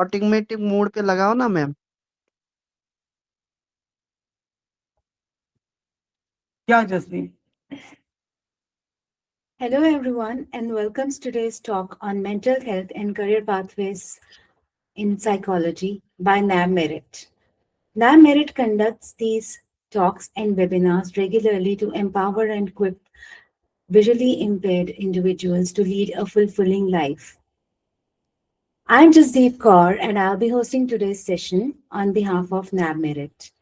Automatic mode पे लगाओ ना मैम। क्या Jasdeep? Hello, everyone, and welcome to today's talk on mental health and career pathways in psychology by NAM Merit. NAM Merit conducts these talks and webinars regularly to empower and equip visually impaired individuals to lead a fulfilling life. I'm Jasdeep Kaur, and I'll be hosting today's session on behalf of NAM Merit.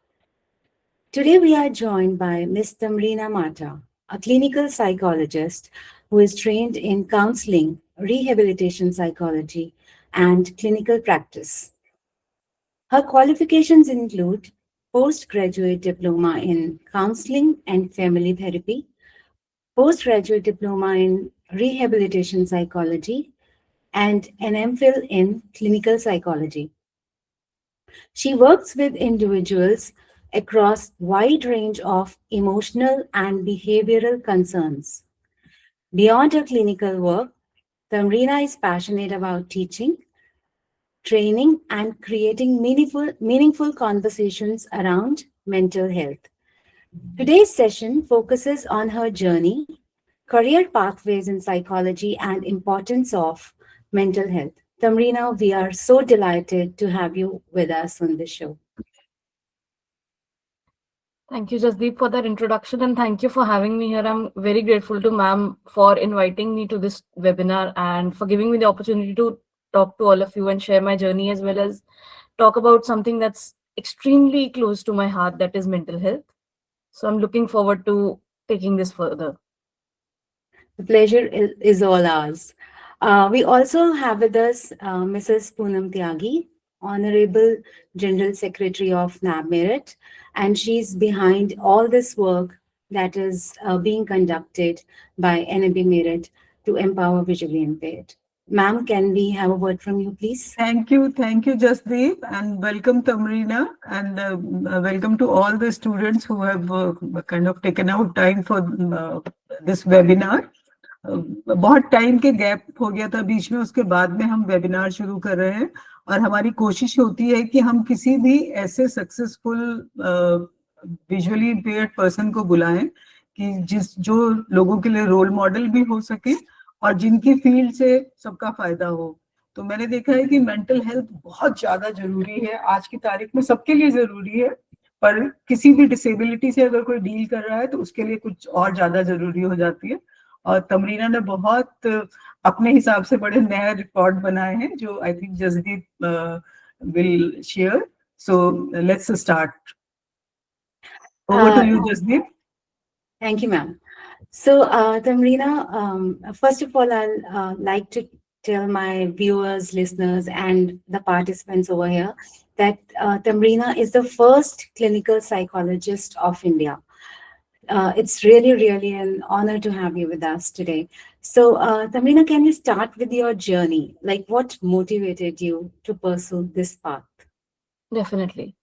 Today, we are joined by Ms. Tamrina Mata, a clinical psychologist who is trained in counseling, rehabilitation psychology, and clinical practice. Her qualifications include postgraduate diploma in counseling and family therapy, postgraduate diploma in rehabilitation psychology, and an MPhil in clinical psychology. She works with individuals across wide range of emotional and behavioral concerns. Beyond her clinical work, Tamrina is passionate about teaching, training, and creating meaningful conversations around mental health. Today's session focuses on her journey, career pathways in psychology, and importance of mental health. Tamrina, we are so delighted to have you with us on the show. Thank you, Jasdeep, for that introduction, and thank you for having me here. I'm very grateful to ma'am for inviting me to this webinar and for giving me the opportunity to talk to all of you and share my journey, as well as talk about something that's extremely close to my heart, that is mental health. So I'm looking forward to taking this further. The pleasure is all ours. We also have with us Mrs. Poonam Tyagi, Honorable General Secretary of NAB Merit, and she's behind all this work that is being conducted by NAB Merit to empower visually impaired. Ma'am, can we have a word from you, please? Thank you, Jasdeep, and welcome Tamrina, and welcome to all the students who have kind of taken out time for this webinar. बहुत time के gap हो गया था बीच में, उसके बाद में हम वेबिनार शुरू कर रहे हैं और हमारी कोशिश होती है कि हम किसी भी ऐसे सक्सेसफुल विजुअली इम्पेयर्ड पर्सन को बुलाएं कि जो लोगों के लिए रोल मॉडल भी हो सके और जिनकी फील्ड से सबका फायदा हो। तो मैंने देखा है कि मेंटल हेल्थ बहुत ज्यादा जरूरी है आज की तारीख में, सबके लिए जरूरी है, पर किसी भी डिसेबिलिटी से अगर कोई डील कर रहा है तो उसके लिए कुछ और ज्यादा जरूरी हो जाती है। और तमरीना ने बहुत अपने हिसाब से बड़े नए रिकॉर्ड बनाए हैं जो I think Jasdeep will share. So let's start. Over to you Jasdeep. Thank you, ma'am. So, Tamrina, first of all, I'll like to tell my viewers, listeners, and the participants over here that Tamrina is the first clinical psychologist of India. It's really, really an honor to have you with us today. So, Tamrina, can you start with your journey? Like, what motivated you to pursue this path? Definitely.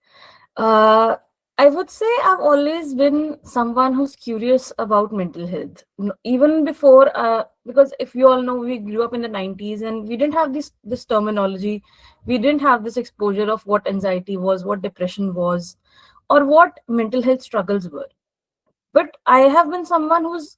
I would say I've always been someone who's curious about mental health. Even before, because if you all know, we grew up in the 90s and we didn't have this terminology. We didn't have this exposure of what anxiety was, what depression was, or what mental health struggles were. But I have been someone who's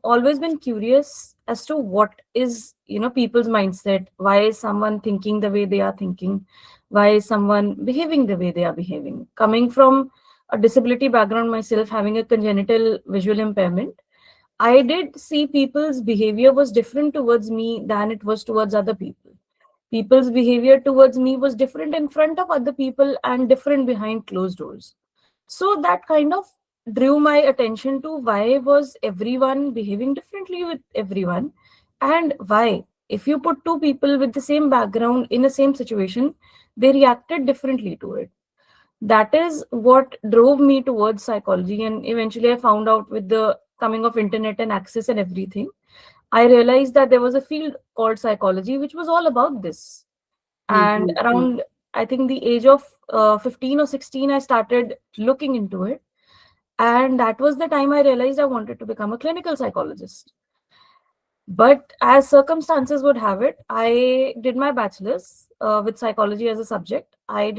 always been curious as to what is, people's mindset. Why is someone thinking the way they are thinking? Why is someone behaving the way they are behaving? Coming from a disability background myself, having a congenital visual impairment, I did see people's behavior was different towards me than it was towards other people. People's behavior towards me was different in front of other people and different behind closed doors. So that kind of drew my attention to why was everyone behaving differently with everyone, and why, if you put two people with the same background in the same situation, they reacted differently to it. That is what drove me towards psychology, and eventually I found out with the coming of internet and access and everything, I realized that there was a field called psychology which was all about this. And around, I think, the age of 15 or 16, I started looking into it, and that was the time I realized I wanted to become a clinical psychologist. But as circumstances would have it, I did my bachelor's with psychology as a subject. I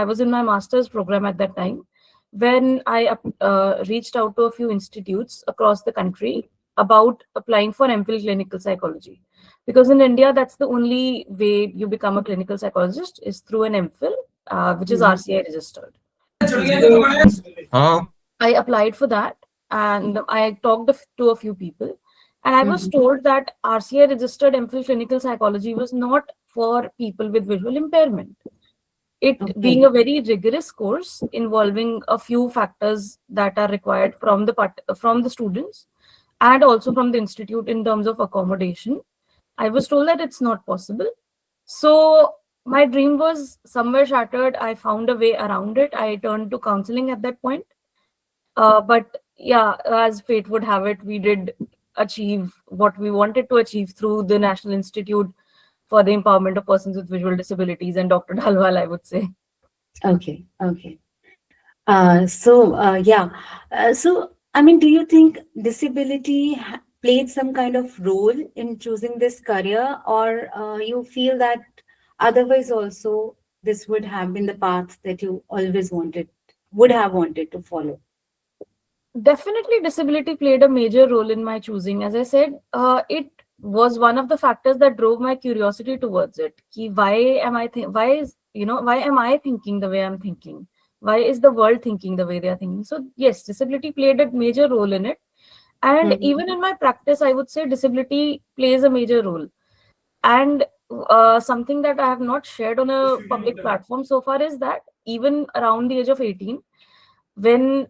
was in my master's program at that time when I reached out to a few institutes across the country about applying for MPhil clinical psychology. Because in India, that's the only way you become a clinical psychologist is through an MPhil, which is RCI registered. So I applied for that and I talked to a few people. And I was told that RCI registered MPhil clinical psychology was not for people with visual impairment. It being a very rigorous course involving a few factors that are required from the students and also from the institute in terms of accommodation. I was told that it's not possible. So my dream was somewhere shattered. I found a way around it. I turned to counseling at that point. But yeah, as fate would have it, we did achieve what we wanted to achieve through the National Institute for the Empowerment of Persons with Visual Disabilities and Dr. Dalwal, I would say. Okay. So, I mean, do you think disability played some kind of role in choosing this career, or you feel that otherwise also this would have been the path that you always would have wanted to follow? Definitely, disability played a major role in my choosing. As I said, it was one of the factors that drove my curiosity towards it. Why am I thinking the way I'm thinking? Why is the world thinking the way they are thinking? So yes, disability played a major role in it. And even in my practice, I would say disability plays a major role. And something that I have not shared on a public platform so far is that even around the age of 18, when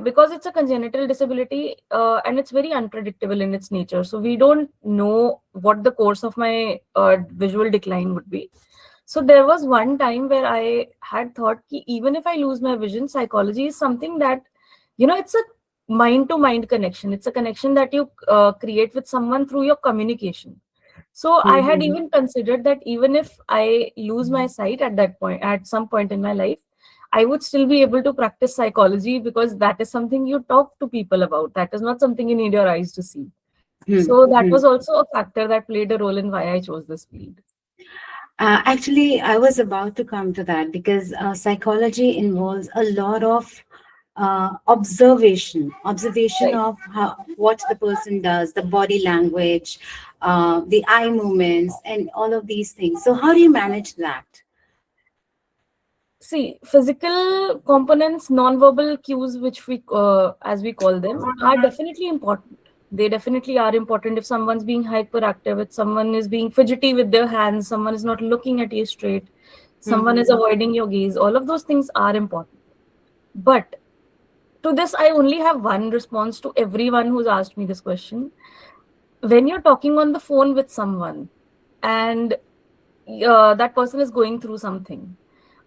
because it's a congenital disability and it's very unpredictable in its nature. So we don't know what the course of my visual decline would be. So there was one time where I had thought that even if I lose my vision, psychology is something that, it's a mind-to-mind connection. It's a connection that you create with someone through your communication. So I had even considered that even if I lose my sight at some point in my life, I would still be able to practice psychology because that is something you talk to people about. That is not something you need your eyes to see. So that was also a factor that played a role in why I chose this field. Actually, I was about to come to that because psychology involves a lot of observation Right. of what the person does, the body language, the eye movements, and all of these things. So how do you manage that? See, physical components, non-verbal cues, which we, as we call them, are definitely important. They definitely are important. If someone's being hyperactive, if someone is being fidgety with their hands, someone is not looking at you straight, someone is avoiding your gaze, all of those things are important. But to this, I only have one response to everyone who's asked me this question. When you're talking on the phone with someone and that person is going through something,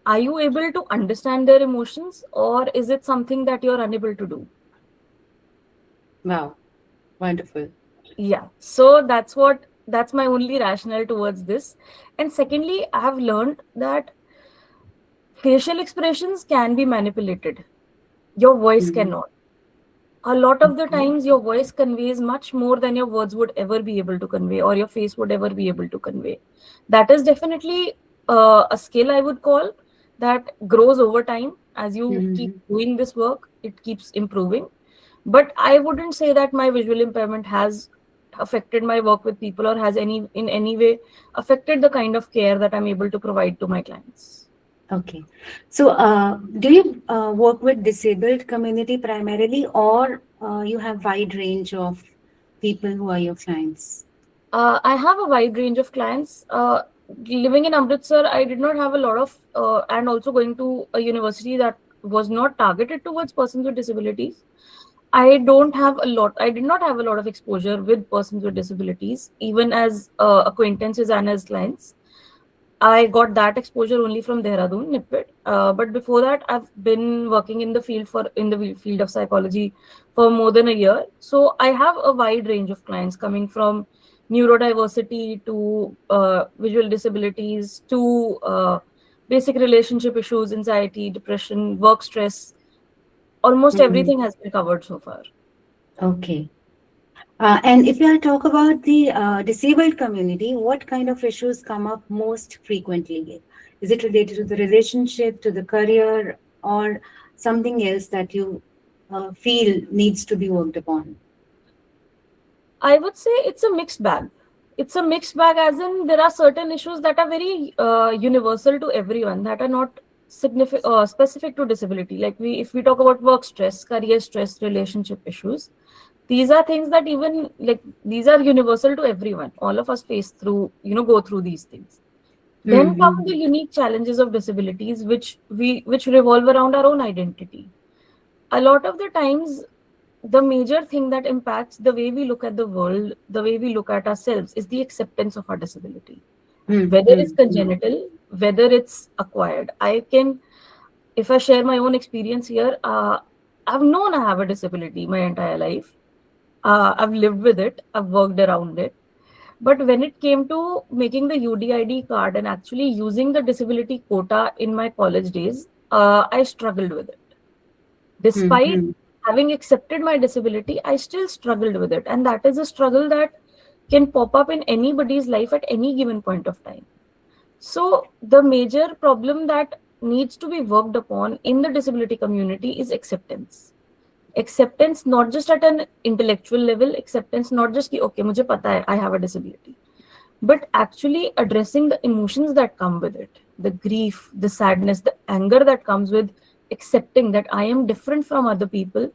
are you able to understand their emotions, or is it something that you're unable to do? Wow, wonderful. Yeah, so that's my only rationale towards this. And secondly, I have learned that facial expressions can be manipulated. Your voice cannot. A lot of the times your voice conveys much more than your words would ever be able to convey, or your face would ever be able to convey. That is definitely a skill, I would call, that grows over time. As you keep doing this work, it keeps improving. But I wouldn't say that my visual impairment has affected my work with people or has in any way affected the kind of care that I'm able to provide to my clients. Okay. So do you work with disabled community primarily, or you have wide range of people who are your clients? I have a wide range of clients. Living in Amritsar, I did not have a lot of, and also going to a university that was not targeted towards persons with disabilities. I did not have a lot of exposure with persons with disabilities, even as acquaintances and as clients. I got that exposure only from Dehradun, NIPIT. But before that, I've been working in the field of psychology for more than a year. So I have a wide range of clients coming from neurodiversity to visual disabilities to basic relationship issues, anxiety, depression, work stress. Almost everything has been covered so far. Okay. And if you talk about the disabled community, what kind of issues come up most frequently? Is it related to the relationship, to the career, or something else that you feel needs to be worked upon? I would say it's a mixed bag. It's a mixed bag, as in there are certain issues that are very universal to everyone, that are not specific to disability. Like if we talk about work stress, career stress, relationship issues, these are things that even like these are universal to everyone. All of us face through, go through these things. Then come the unique challenges of disabilities, which revolve around our own identity. A lot of the times, the major thing that impacts the way we look at the world, the way we look at ourselves, is the acceptance of our disability. Whether it's congenital, whether it's acquired. If I share my own experience here, I've known I have a disability my entire life. I've lived with it, I've worked around it. But when it came to making the UDID card and actually using the disability quota in my college days, I struggled with it. Despite having accepted my disability, I still struggled with it. And that is a struggle that can pop up in anybody's life at any given point of time. So the major problem that needs to be worked upon in the disability community is acceptance. Acceptance not just at an intellectual level, acceptance not just ki, okay, mujhe pata hai, I have a disability, but actually addressing the emotions that come with it, the grief, the sadness, the anger that comes with accepting that I am different from other people.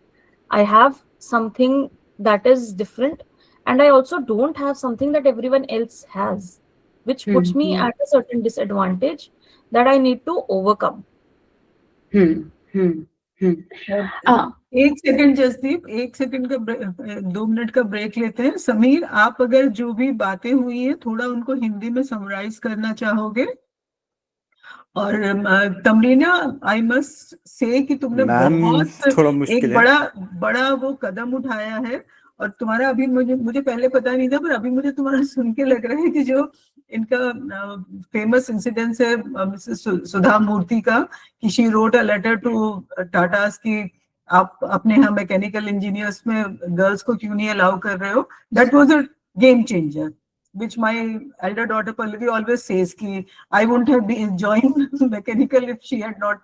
I have something that is different, and I also don't have something that everyone else has, which puts me at a certain disadvantage that I need to overcome. एक second Jasdeep, एक second का 2 minute का break लेते हैं. समीर, आप अगर जो भी बातें हुई है थोड़ा उनको हिंदी में समराइज करना चाहोगे? और तमरीना, आई मस्ट से कि तुमने बहुत एक बड़ा वो कदम उठाया है, और तुम्हारा अभी मुझे पहले पता नहीं था, पर अभी मुझे तुम्हारा सुन के लग रहा है कि जो इनका फेमस इंसिडेंस है मिसेस सुधा मूर्ति का, कि she wrote a letter to Tatas की आप अपने यहाँ मैकेनिकल इंजीनियर्स में गर्ल्स को क्यों नहीं अलाउ कर रहे हो. That was a game changer, which my elder daughter Pallavi always says ki I wouldn't have been joined mechanical if she had not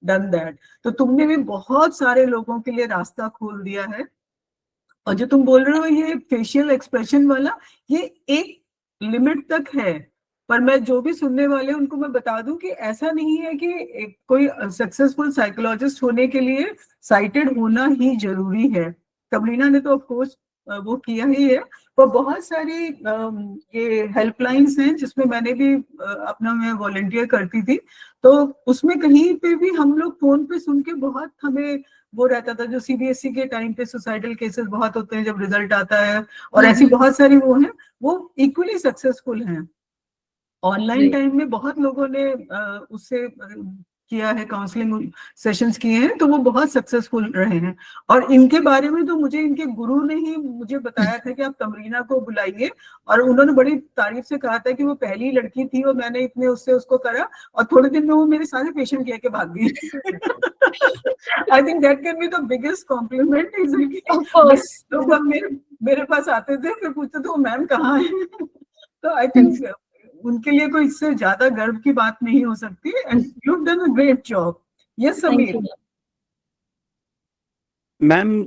done that. तो तुमने भी बहुत सारे लोगों के लिए रास्ता खोल दिया है. और जो तुम बोल रहे हो ये फेशियल एक्सप्रेशन वाला, ये एक लिमिट तक है, पर मैं जो भी सुनने वाले हैं उनको मैं बता दूं कि ऐसा नहीं है कि कोई सक्सेसफुल साइकोलॉजिस्ट होने के लिए साइटेड होना ही जरूरी है. तमरीना ने तो ऑफ कोर्स वो किया ही है, पर बहुत सारी ये हेल्पलाइंस हैं जिसमें मैंने भी अपना मैं वॉलंटियर करती थी, तो उसमें कहीं पे भी हम लोग फोन पे सुन के बहुत हमें वो रहता था. जो CBSE के टाइम पे सुसाइडल केसेस बहुत होते हैं जब रिजल्ट आता है, और ऐसी बहुत सारी वो हैं, वो इक्वली सक्सेसफुल हैं. ऑनलाइन टाइम में बहुत लोगों ने उससे किया है, काउंसलिंग सेशंस किए हैं, तो वो बहुत सक्सेसफुल रहे हैं. और इनके बारे में तो मुझे इनके गुरु ने ही मुझे बताया था कि आप तमरीना को बुलाइए, और उन्होंने बड़ी तारीफ से कहा था कि वो पहली लड़की थी और मैंने इतने उसको करा, और थोड़े दिन में वो मेरे सारे पेशेंट लेके भाग गई. आई think that can be the biggest complement. तो जब मेरे पास आते थे फिर पूछते थे वो मैम कहाँ है. तो आई थिंक उनके लिए कोई इससे ज्यादा गर्व की बात नहीं हो सकती. And you have done a great job. Yes Sameer. Ma'am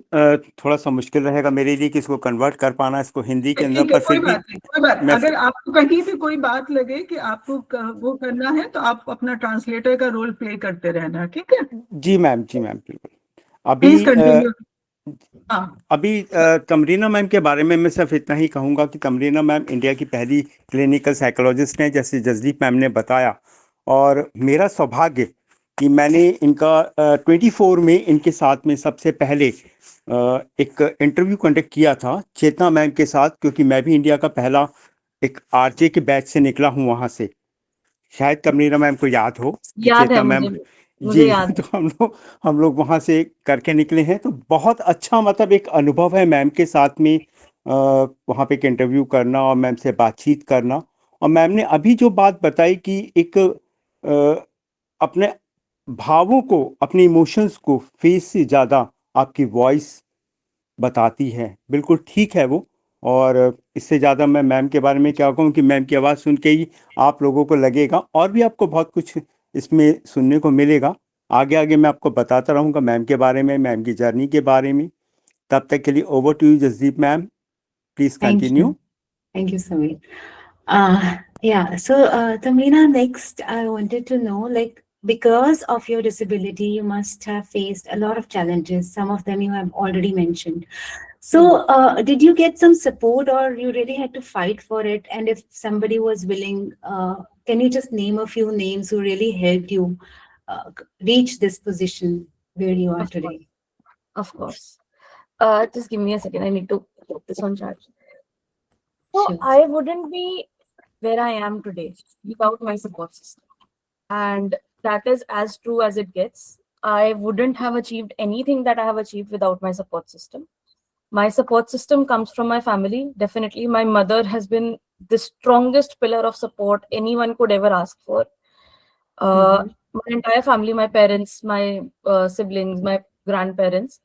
थोड़ा सा मुश्किल रहेगा मेरे लिए कि इसको कन्वर्ट कर पाना इसको हिंदी के अंदर, पर फिर भी कोई बात. अगर आपको कहीं भी कोई बात लगे कि आपको वो करना है तो आप अपना ट्रांसलेटर का रोल प्ले करते रहना, ठीक है? जी मैम बिल्कुल. अभी तमरीना मैम के बारे में मैं सिर्फ इतना ही कहूँगा कि तमरीना मैम इंडिया की पहली क्लिनिकल साइकोलॉजिस्ट हैं, जैसे जसदीप मैम ने बताया. और मेरा सौभाग्य कि मैंने इनका 24 में इनके साथ में सबसे पहले एक इंटरव्यू कंडक्ट किया था चेतना मैम के साथ, क्योंकि मैं भी इंडिया का पहला एक RJ के बैच से निकला हूँ वहाँ से. शायद तमरीना मैम को याद हो. चेतना मैम जी, तो हम लोग वहाँ से करके निकले हैं. तो बहुत अच्छा मतलब एक अनुभव है मैम के साथ में वहाँ पे एक इंटरव्यू करना और मैम से बातचीत करना. और मैम ने अभी जो बात बताई कि एक अपने भावों को, अपने इमोशंस को फेस से ज़्यादा आपकी वॉइस बताती है, बिल्कुल ठीक है वो. और इससे ज़्यादा मैं मैम के बारे में क्या कहूँ कि मैम की आवाज़ सुन के ही आप लोगों को लगेगा, और भी आपको बहुत कुछ इसमें सुनने को मिलेगा। आगे आगे मैं आपको बताता रहूँगा मैम के बारे में, मैम की जर्नी के बारे में। तब तक के लिए over to you Jasdeep ma'am, please Thank continue. you. Thank you, Samir. Yeah, so Tamrina, next I wanted to know, like, because of your disability, you must have faced a lot of challenges. Some of them you have already mentioned. So, did you get some support, or you really had to fight for it? And if somebody was willing, can you just name a few names who really helped you reach this position where you are Of course. today? Of course. Just give me a second. I need to put this on charge. So Sure. I wouldn't be where I am today without my support system. And that is as true as it gets. I wouldn't have achieved anything that I have achieved without my support system. My support system comes from my family. Definitely, my mother has been the strongest pillar of support anyone could ever ask for. My entire family, my parents, my siblings, my grandparents,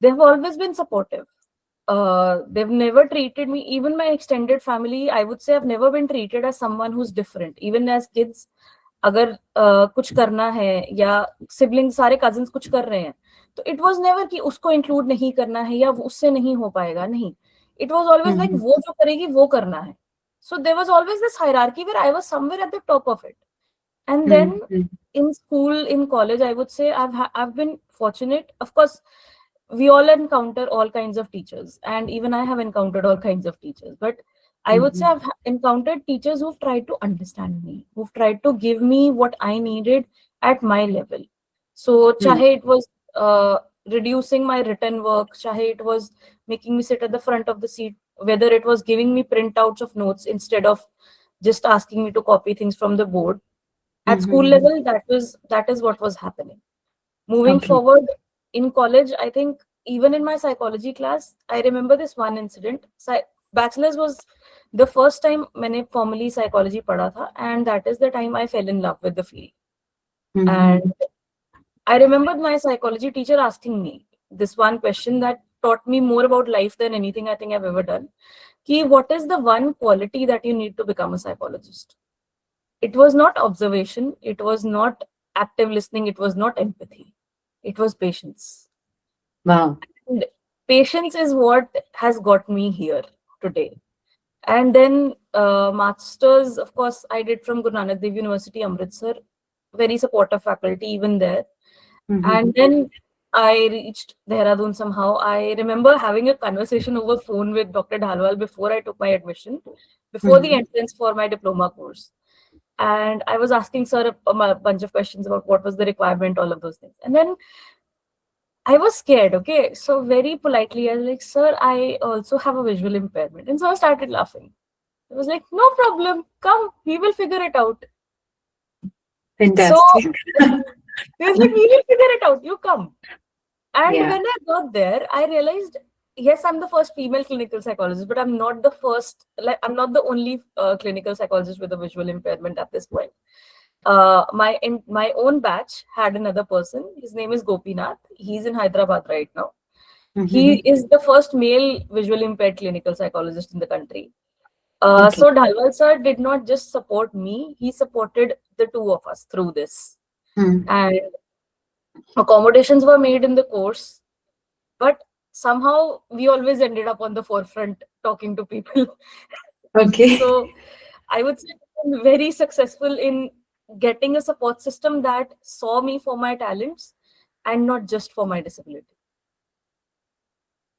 they've always been supportive. They've never treated me, even my extended family, I would say I've never been treated as someone who's different. Even as kids, अगर कुछ करना है या sibling सारे cousins कुछ कर रहे हैं तो इट वाज नेवर कि उसको इंक्लूड नहीं करना है या उससे नहीं हो पाएगा, नहीं. इट वाज ऑलवेज लाइक वो जो करेगी वो करना है. So there was always this hierarchy where I was somewhere at the top of it. And then in school, in college, I would say I've been fortunate. Of course, we all encounter all kinds of teachers, and even I have encountered all kinds of teachers. But I would say I've encountered teachers who've tried to understand me, who've tried to give me what I needed at my level. So, chahe it was reducing my written work, chahe it was making me sit at the front of the seat, whether it was giving me printouts of notes instead of just asking me to copy things from the board. At school level, that is what was happening. Moving forward in college, I think even in my psychology class, I remember this one incident. Bachelor's was the first time मैंने formally psychology पढ़ा था, and that is the time I fell in love with the field. And I remembered my psychology teacher asking me this one question that taught me more about life than anything I think I've ever done. Ki, what is the one quality that you need to become a psychologist? It was not observation, it was not active listening, it was not empathy, it was patience. Wow. And patience is what has got me here today. And then masters, of course, I did from Guru Nanak Dev University, Amritsar. Very supportive faculty even there. And then I reached Dehradun somehow. I remember having a conversation over phone with Dr. Dhalwal before I took my admission, before the entrance for my diploma course. And I was asking sir a bunch of questions about what was the requirement, all of those things. And then I was scared, okay? So very politely, I was like, sir, I also have a visual impairment. And so I started laughing. I was like, no problem, come, we will figure it out. Fantastic. So he was like, we will figure it out, you come. And when I got there, I realized, yes, I'm the first female clinical psychologist, but I'm not the first, like, I'm not the only clinical psychologist with a visual impairment at this point. My own batch had another person. His name is Gopinath. He's in Hyderabad right now. He is the first male visually impaired clinical psychologist in the country. So Dhalwal sir did not just support me, he supported the two of us through this. And accommodations were made in the course, but somehow we always ended up on the forefront talking to people. So I would say I'm very successful in getting a support system that saw me for my talents and not just for my disability.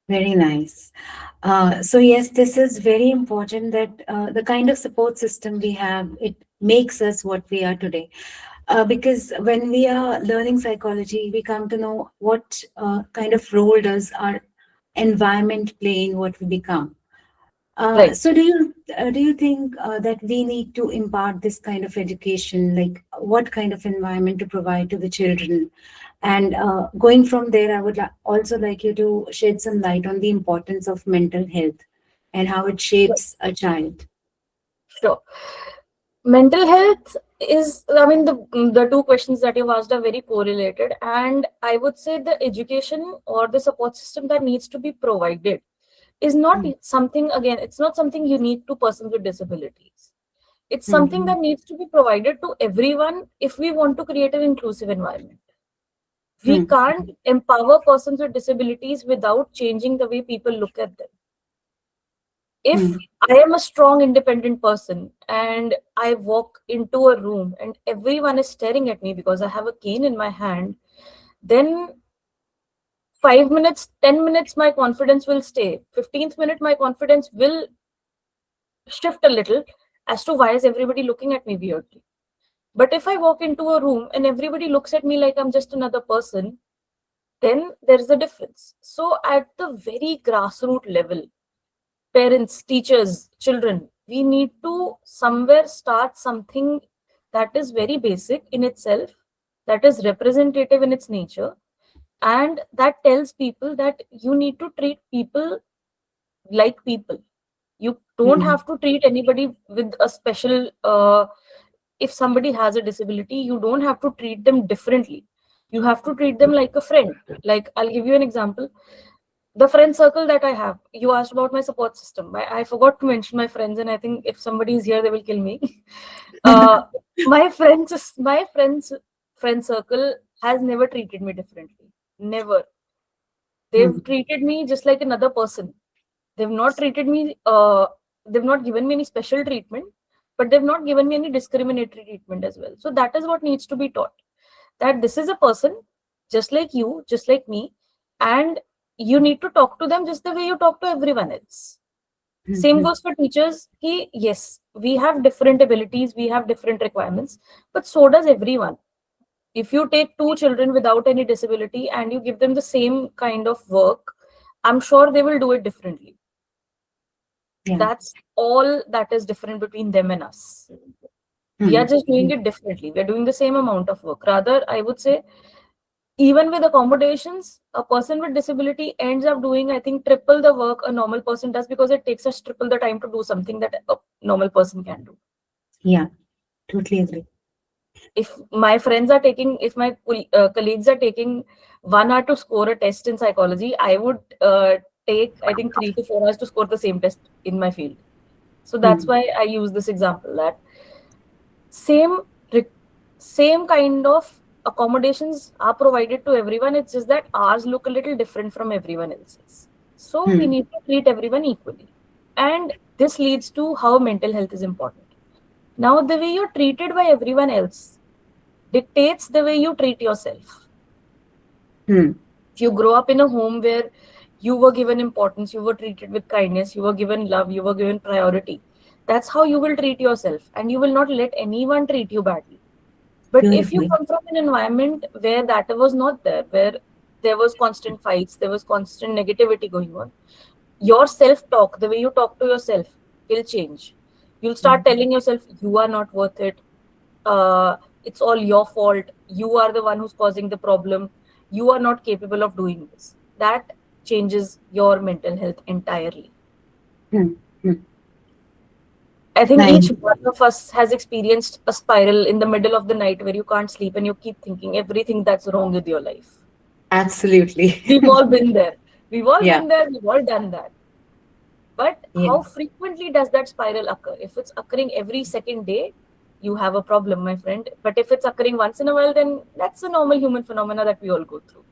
Very nice. So yes, this is very important that the kind of support system we have, it makes us what we are today. Because when we are learning psychology, we come to know what kind of role does our environment play in what we become. So do you think that we need to impart this kind of education, like what kind of environment to provide to the children? And going from there, I would also like you to shed some light on the importance of mental health and how it shapes a child. Sure. Mental health is, I mean, the two questions that you've asked are very correlated. And I would say the education or the support system that needs to be provided is not something, again, it's not something unique to persons with disabilities. It's something that needs to be provided to everyone if we want to create an inclusive environment. We can't empower persons with disabilities without changing the way people look at them. If I am a strong, independent person and I walk into a room and everyone is staring at me because I have a cane in my hand, then 5 minutes, 10 minutes, my confidence will stay. 15th minute, my confidence will shift a little as to why is everybody looking at me weirdly. But if I walk into a room and everybody looks at me like I'm just another person, then there's a difference. So at the very grassroots level, parents, teachers, children, we need to somewhere start something that is very basic in itself, that is representative in its nature, and that tells people that you need to treat people like people. You don't have to treat anybody with a special, if somebody has a disability, you don't have to treat them differently. You have to treat them like a friend. Like, I'll give you an example. The friend circle that I have, you asked about my support system. I forgot to mention my friends, and I think if somebody is here, they will kill me. My friend circle has never treated me differently. Never. They've treated me just like another person. They've not treated me, they've not given me any special treatment, but they've not given me any discriminatory treatment as well. So that is what needs to be taught. That this is a person just like you, just like me, and you need to talk to them just the way you talk to everyone else. Same goes for teachers. Yes, we have different abilities, we have different requirements, but so does everyone. If you take two children without any disability and you give them the same kind of work, I'm sure they will do it differently. Yeah. That's all that is different between them and us. We are just doing it differently. We're doing the same amount of work. Rather, I would say, even with accommodations, a person with disability ends up doing, I think, triple the work a normal person does, because it takes us triple the time to do something that a normal person can do. Yeah, totally agree. If my friends are taking, if my colleagues are taking 1 hour to score a test in psychology, I would take, I think, 3 to 4 hours to score the same test in my field. So that's why I use this example, that same kind of accommodations are provided to everyone. It's just that ours look a little different from everyone else's. So we need to treat everyone equally. And this leads to how mental health is important. Now, the way you're treated by everyone else dictates the way you treat yourself. If you grow up in a home where you were given importance, you were treated with kindness, you were given love, you were given priority, that's how you will treat yourself, and you will not let anyone treat you badly. But if you come from an environment where that was not there, where there was constant fights, there was constant negativity going on, your self-talk, the way you talk to yourself, will change. You'll start telling yourself, you are not worth it. It's all your fault. You are the one who's causing the problem. You are not capable of doing this. That changes your mental health entirely. I think each one of us has experienced a spiral in the middle of the night where you can't sleep and you keep thinking everything that's wrong with your life. Absolutely. We've all been there. We've all been there. We've all done that. But how frequently does that spiral occur? If it's occurring every second day, you have a problem, my friend. But if it's occurring once in a while, then that's a normal human phenomena that we all go through.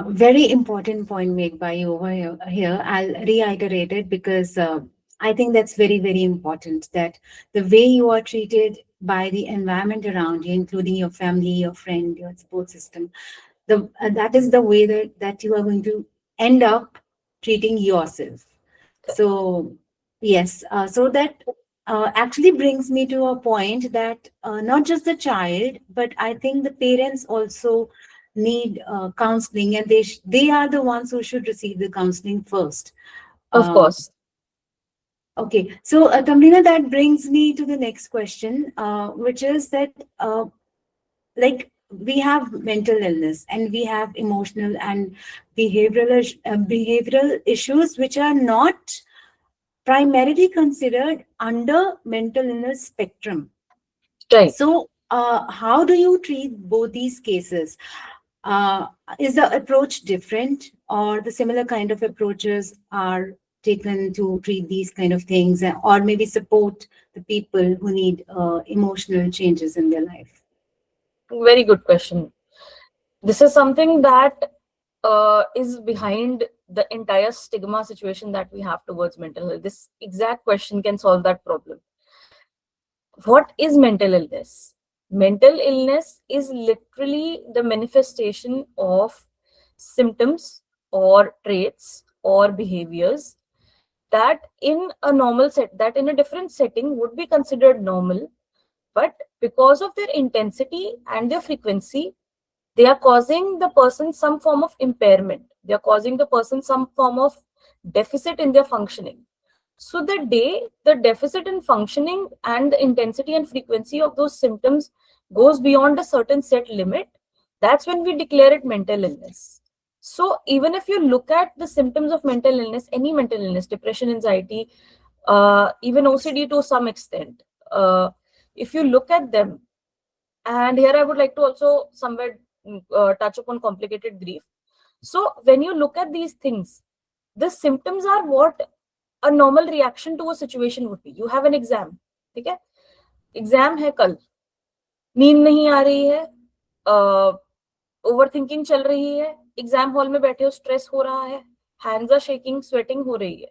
Very important point made by you over here. I'll reiterate it because I think that's very, very important, that the way you are treated by the environment around you, including your family, your friend, your support system, that is the way that you are going to end up treating yourself. So yes, so that actually brings me to a point that not just the child, but I think the parents also need counseling, and they are the ones who should receive the counseling first. Of course. Okay, so Tamrina, that brings me to the next question, which is that like, we have mental illness and we have emotional and behavioral issues which are not primarily considered under mental illness spectrum. Right. So how do you treat both these cases? Is the approach different, or the similar kind of approaches are taken to treat these kind of things, or maybe support the people who need emotional changes in their life? Very good question. This is something that is behind the entire stigma situation that we have towards mental health. This exact question can solve that problem. What is mental illness? Mental illness is literally the manifestation of symptoms or traits or behaviors that in a normal set, that in a different setting would be considered normal, but because of their intensity and their frequency, they are causing the person some form of impairment. They are causing the person some form of deficit in their functioning. So the day the deficit in functioning and the intensity and frequency of those symptoms goes beyond a certain set limit, that's when we declare it mental illness. So even if you look at the symptoms of mental illness, any mental illness, depression, anxiety, even OCD to some extent, if you look at them, and here I would like to also somewhere touch upon complicated grief. So when you look at these things, the symptoms are what a normal reaction to a situation would be. You have an exam, ठीक है? Exam है कल, नींद नहीं आ रही है, overthinking चल रही है, एग्जाम हॉल में बैठे हो, स्ट्रेस हो रहा है, हैंड्स आर शेकिंग, स्वेटिंग हो रही है.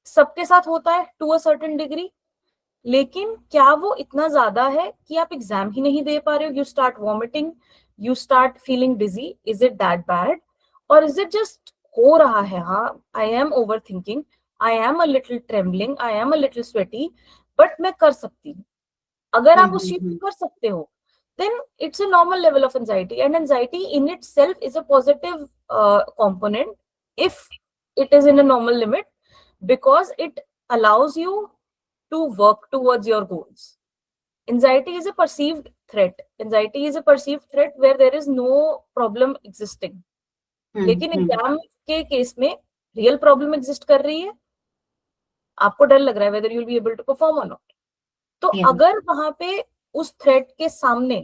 सबके साथ होता है टू अ सर्टेन डिग्री, लेकिन क्या वो इतना ज्यादा है कि आप एग्जाम ही नहीं दे पा रहे हो? You start vomiting, you start feeling dizzy. Is it that bad, और इज इट जस्ट हो रहा है, हाँ I am over thinking, I am a little trembling, I am a little sweaty, but मैं कर सकती हूँ. अगर आप उस चीज को कर सकते हो, then it's a normal level of anxiety, and anxiety in itself is a positive component if it is in a normal limit, because it allows you to work towards your goals. Anxiety is a perceived threat. Anxiety is a perceived threat where there is no problem existing. लेकिन exam के case में real problem exist कर रही है, आपको डर लग रहा है whether you'll be able to perform or not. तो अगर वहां पे उस थ्रेट के सामने,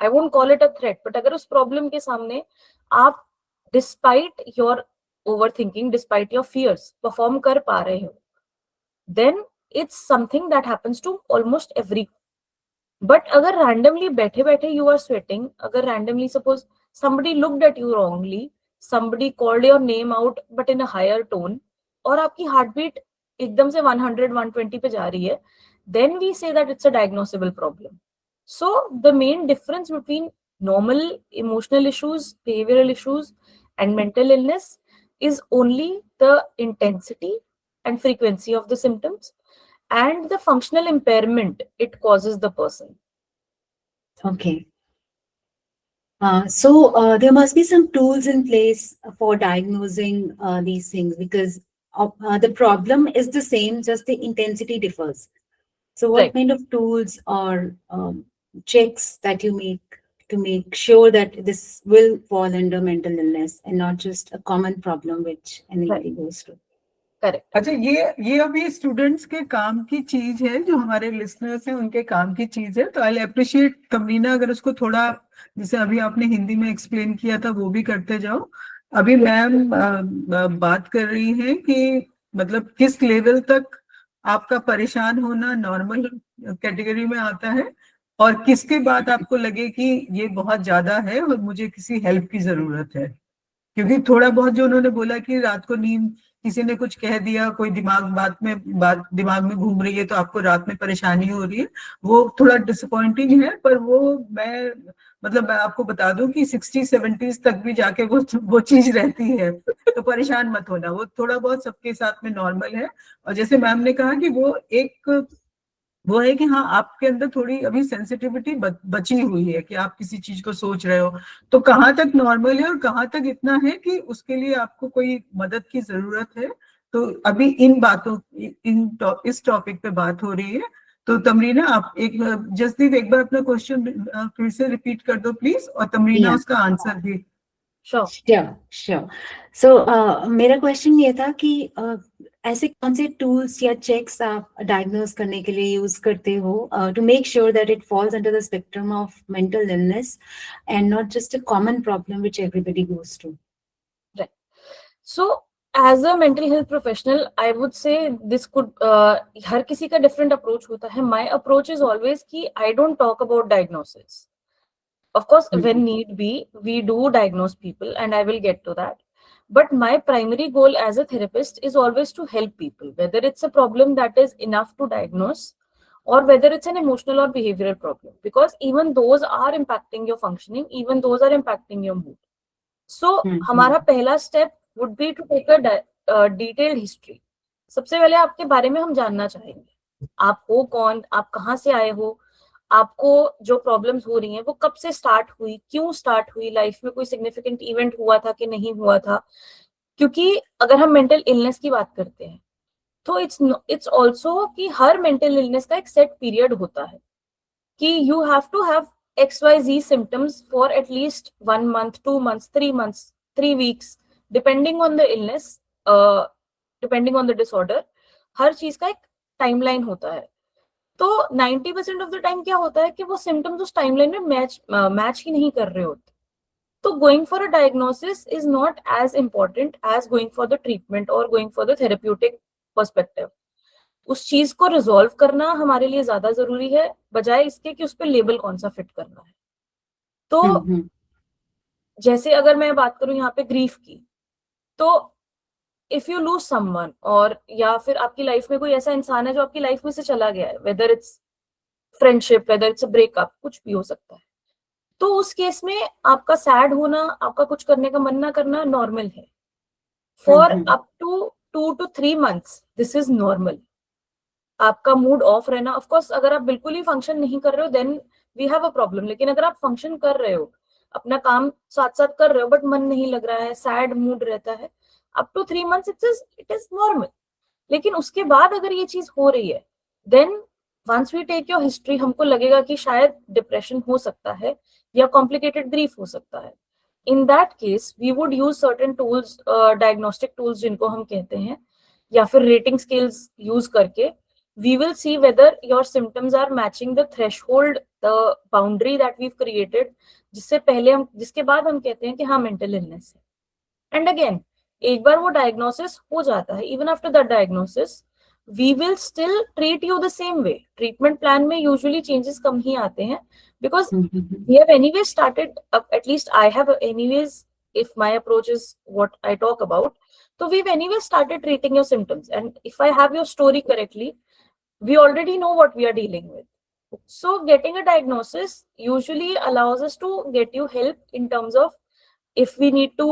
I won't call it a threat, but अगर उस प्रॉब्लम के सामने आप despite your overthinking, despite your fears perform कर पा रहे हो, then it's something that happens to almost every. But अगर रैंडमली बैठे बैठे यू आर स्वेटिंग, अगर randomly suppose somebody looked at you wrongly, somebody called your name out but in a higher tone, और आपकी हार्ट बीट एकदम से 100-120 पे जा रही है, then we say that it's a diagnosable problem. So the main difference between normal emotional issues, behavioral issues, and mental illness is only the intensity and frequency of the symptoms and the functional impairment it causes the person. Okay. So there must be some tools in place for diagnosing these things, because the problem is the same, just the intensity differs. So what Right. kind of tools or checks that you make to make sure that this will fall under mental illness and not just a common problem which anybody goes through? Correct. अच्छा, ये अभी students के काम की चीज है, जो हमारे लिसनर्स हैं उनके काम की चीज है. तो आई अप्रिशिएट तमरीना अगर उसको थोड़ा, जैसे अभी आपने हिंदी में एक्सप्लेन किया था, वो भी करते जाओ. अभी मैम बात कर रही हैं कि मतलब किस लेवल तक आपका परेशान होना नॉर्मल कैटेगरी में आता है, और किसके बाद आपको लगे कि ये बहुत ज्यादा है और मुझे किसी हेल्प की जरूरत है. क्योंकि थोड़ा बहुत जो उन्होंने बोला कि रात को नींद, किसी ने कुछ कह दिया, कोई बात दिमाग में घूम रही है तो आपको रात में परेशानी हो रही है, वो थोड़ा डिसअपॉइंटिंग है. पर वो मैं आपको बता दूं कि 60-70s तक भी जाके वो चीज रहती है, तो परेशान मत होना, वो थोड़ा बहुत सबके साथ में नॉर्मल है. और जैसे मैम ने कहा कि वो है कि हाँ, आपके अंदर थोड़ी अभी सेंसिटिविटी बची हुई है कि आप किसी चीज को सोच रहे हो, तो कहाँ तक नॉर्मल है और कहाँ तक इतना है कि उसके लिए आपको कोई मदद की जरूरत है. तो अभी इस टॉपिक पे बात हो रही है. तो तमरीना, आप जसदीप एक बार अपना क्वेश्चन फिर से रिपीट कर दो प्लीज, और तमरीना उसका आंसर भी. Sure. श्योर। सो मेरा क्वेश्चन ये था कि ऐसे कौन से टूल्स या चेक्स आप डायग्नोज करने के लिए यूज करते हो to make sure that it falls under the spectrum of mental illness and not just a common problem which everybody goes through? So as a mental health professional, I would say this could हर किसी का different approach होता है. My approach is always कि I don't talk about diagnosis. Of course, when need be, we do diagnose people, and I will get to that. But my primary goal as a therapist is always to help people, whether it's a problem that is enough to diagnose or whether it's an emotional or behavioral problem, because even those are impacting your functioning, even those are impacting your mood. So हमारा पहला step would be to take a detailed history. सबसे पहले आपके बारे में हम जानना चाहेंगे. आप हो कौन, आप कहाँ से आए हो, आपको जो प्रॉब्लम्स हो रही हैं वो कब से स्टार्ट हुई, क्यों स्टार्ट हुई, लाइफ में कोई सिग्निफिकेंट इवेंट हुआ था कि नहीं हुआ था. क्योंकि अगर हम मेंटल इलनेस की बात करते हैं तो इट्स ऑल्सो कि हर मेंटल इलनेस का एक सेट पीरियड होता है कि you have to have XYZ symptoms for at least 1 month, 2 months, 3 months, 3 weeks, depending on the illness, depending on the disorder. हर चीज का एक टाइमलाइन होता है. तो 90% ऑफ द टाइम क्या होता है कि वो सिम्टम्स उस टाइमलाइन में मैच ही नहीं कर रहे होते. तो going for a diagnosis is not as important as going for the treatment और going for the therapeutic perspective. उस चीज को रिजॉल्व करना हमारे लिए ज्यादा जरूरी है बजाय इसके कि उस पर लेबल कौन सा फिट करना है. तो जैसे अगर मैं बात करूं यहाँ पे ग्रीफ की, तो इफ यू लूज समवन, और या फिर आपकी लाइफ में कोई ऐसा इंसान है जो आपकी लाइफ में से चला गया है, whether it's friendship, whether it's a breakup, कुछ भी हो सकता है, तो उस केस में आपका सैड होना, आपका कुछ करने का मन ना करना नॉर्मल है. For up to 2 to 3 months this is normal. आपका मूड ऑफ रहना, ऑफ कोर्स अगर आप बिल्कुल ही फंक्शन नहीं कर रहे हो then we have a problem. लेकिन अगर आप फंक्शन कर रहे हो, अपना काम साथ साथ कर रहे हो, बट मन नहीं लग रहा है, सैड मूड रहता है, up to 3 months it is normal. लेकिन उसके बाद अगर ये चीज हो रही है, then once we take your history, हमको लगेगा कि शायद डिप्रेशन हो सकता है या कॉम्प्लिकेटेड ग्रीफ हो सकता है. In that case we would use certain tools, diagnostic tools जिनको हम कहते हैं, या फिर रेटिंग स्केल्स यूज करके we will see whether your symptoms are matching the threshold, the boundary that we've created, जिसके बाद हम कहते हैं कि हाँ mental illness है. And again, एक बार वो diagnosis हो जाता है, even after that diagnosis, we will still treat you the same way. Treatment plan में usually changes कम ही आते हैं, because we have anyway started, at least I have anyways, if my approach is what I talk about, so we've anyway started treating your symptoms. And if I have your story correctly, we already know what we are dealing with. So getting a diagnosis usually allows us to get you help in terms of if we need to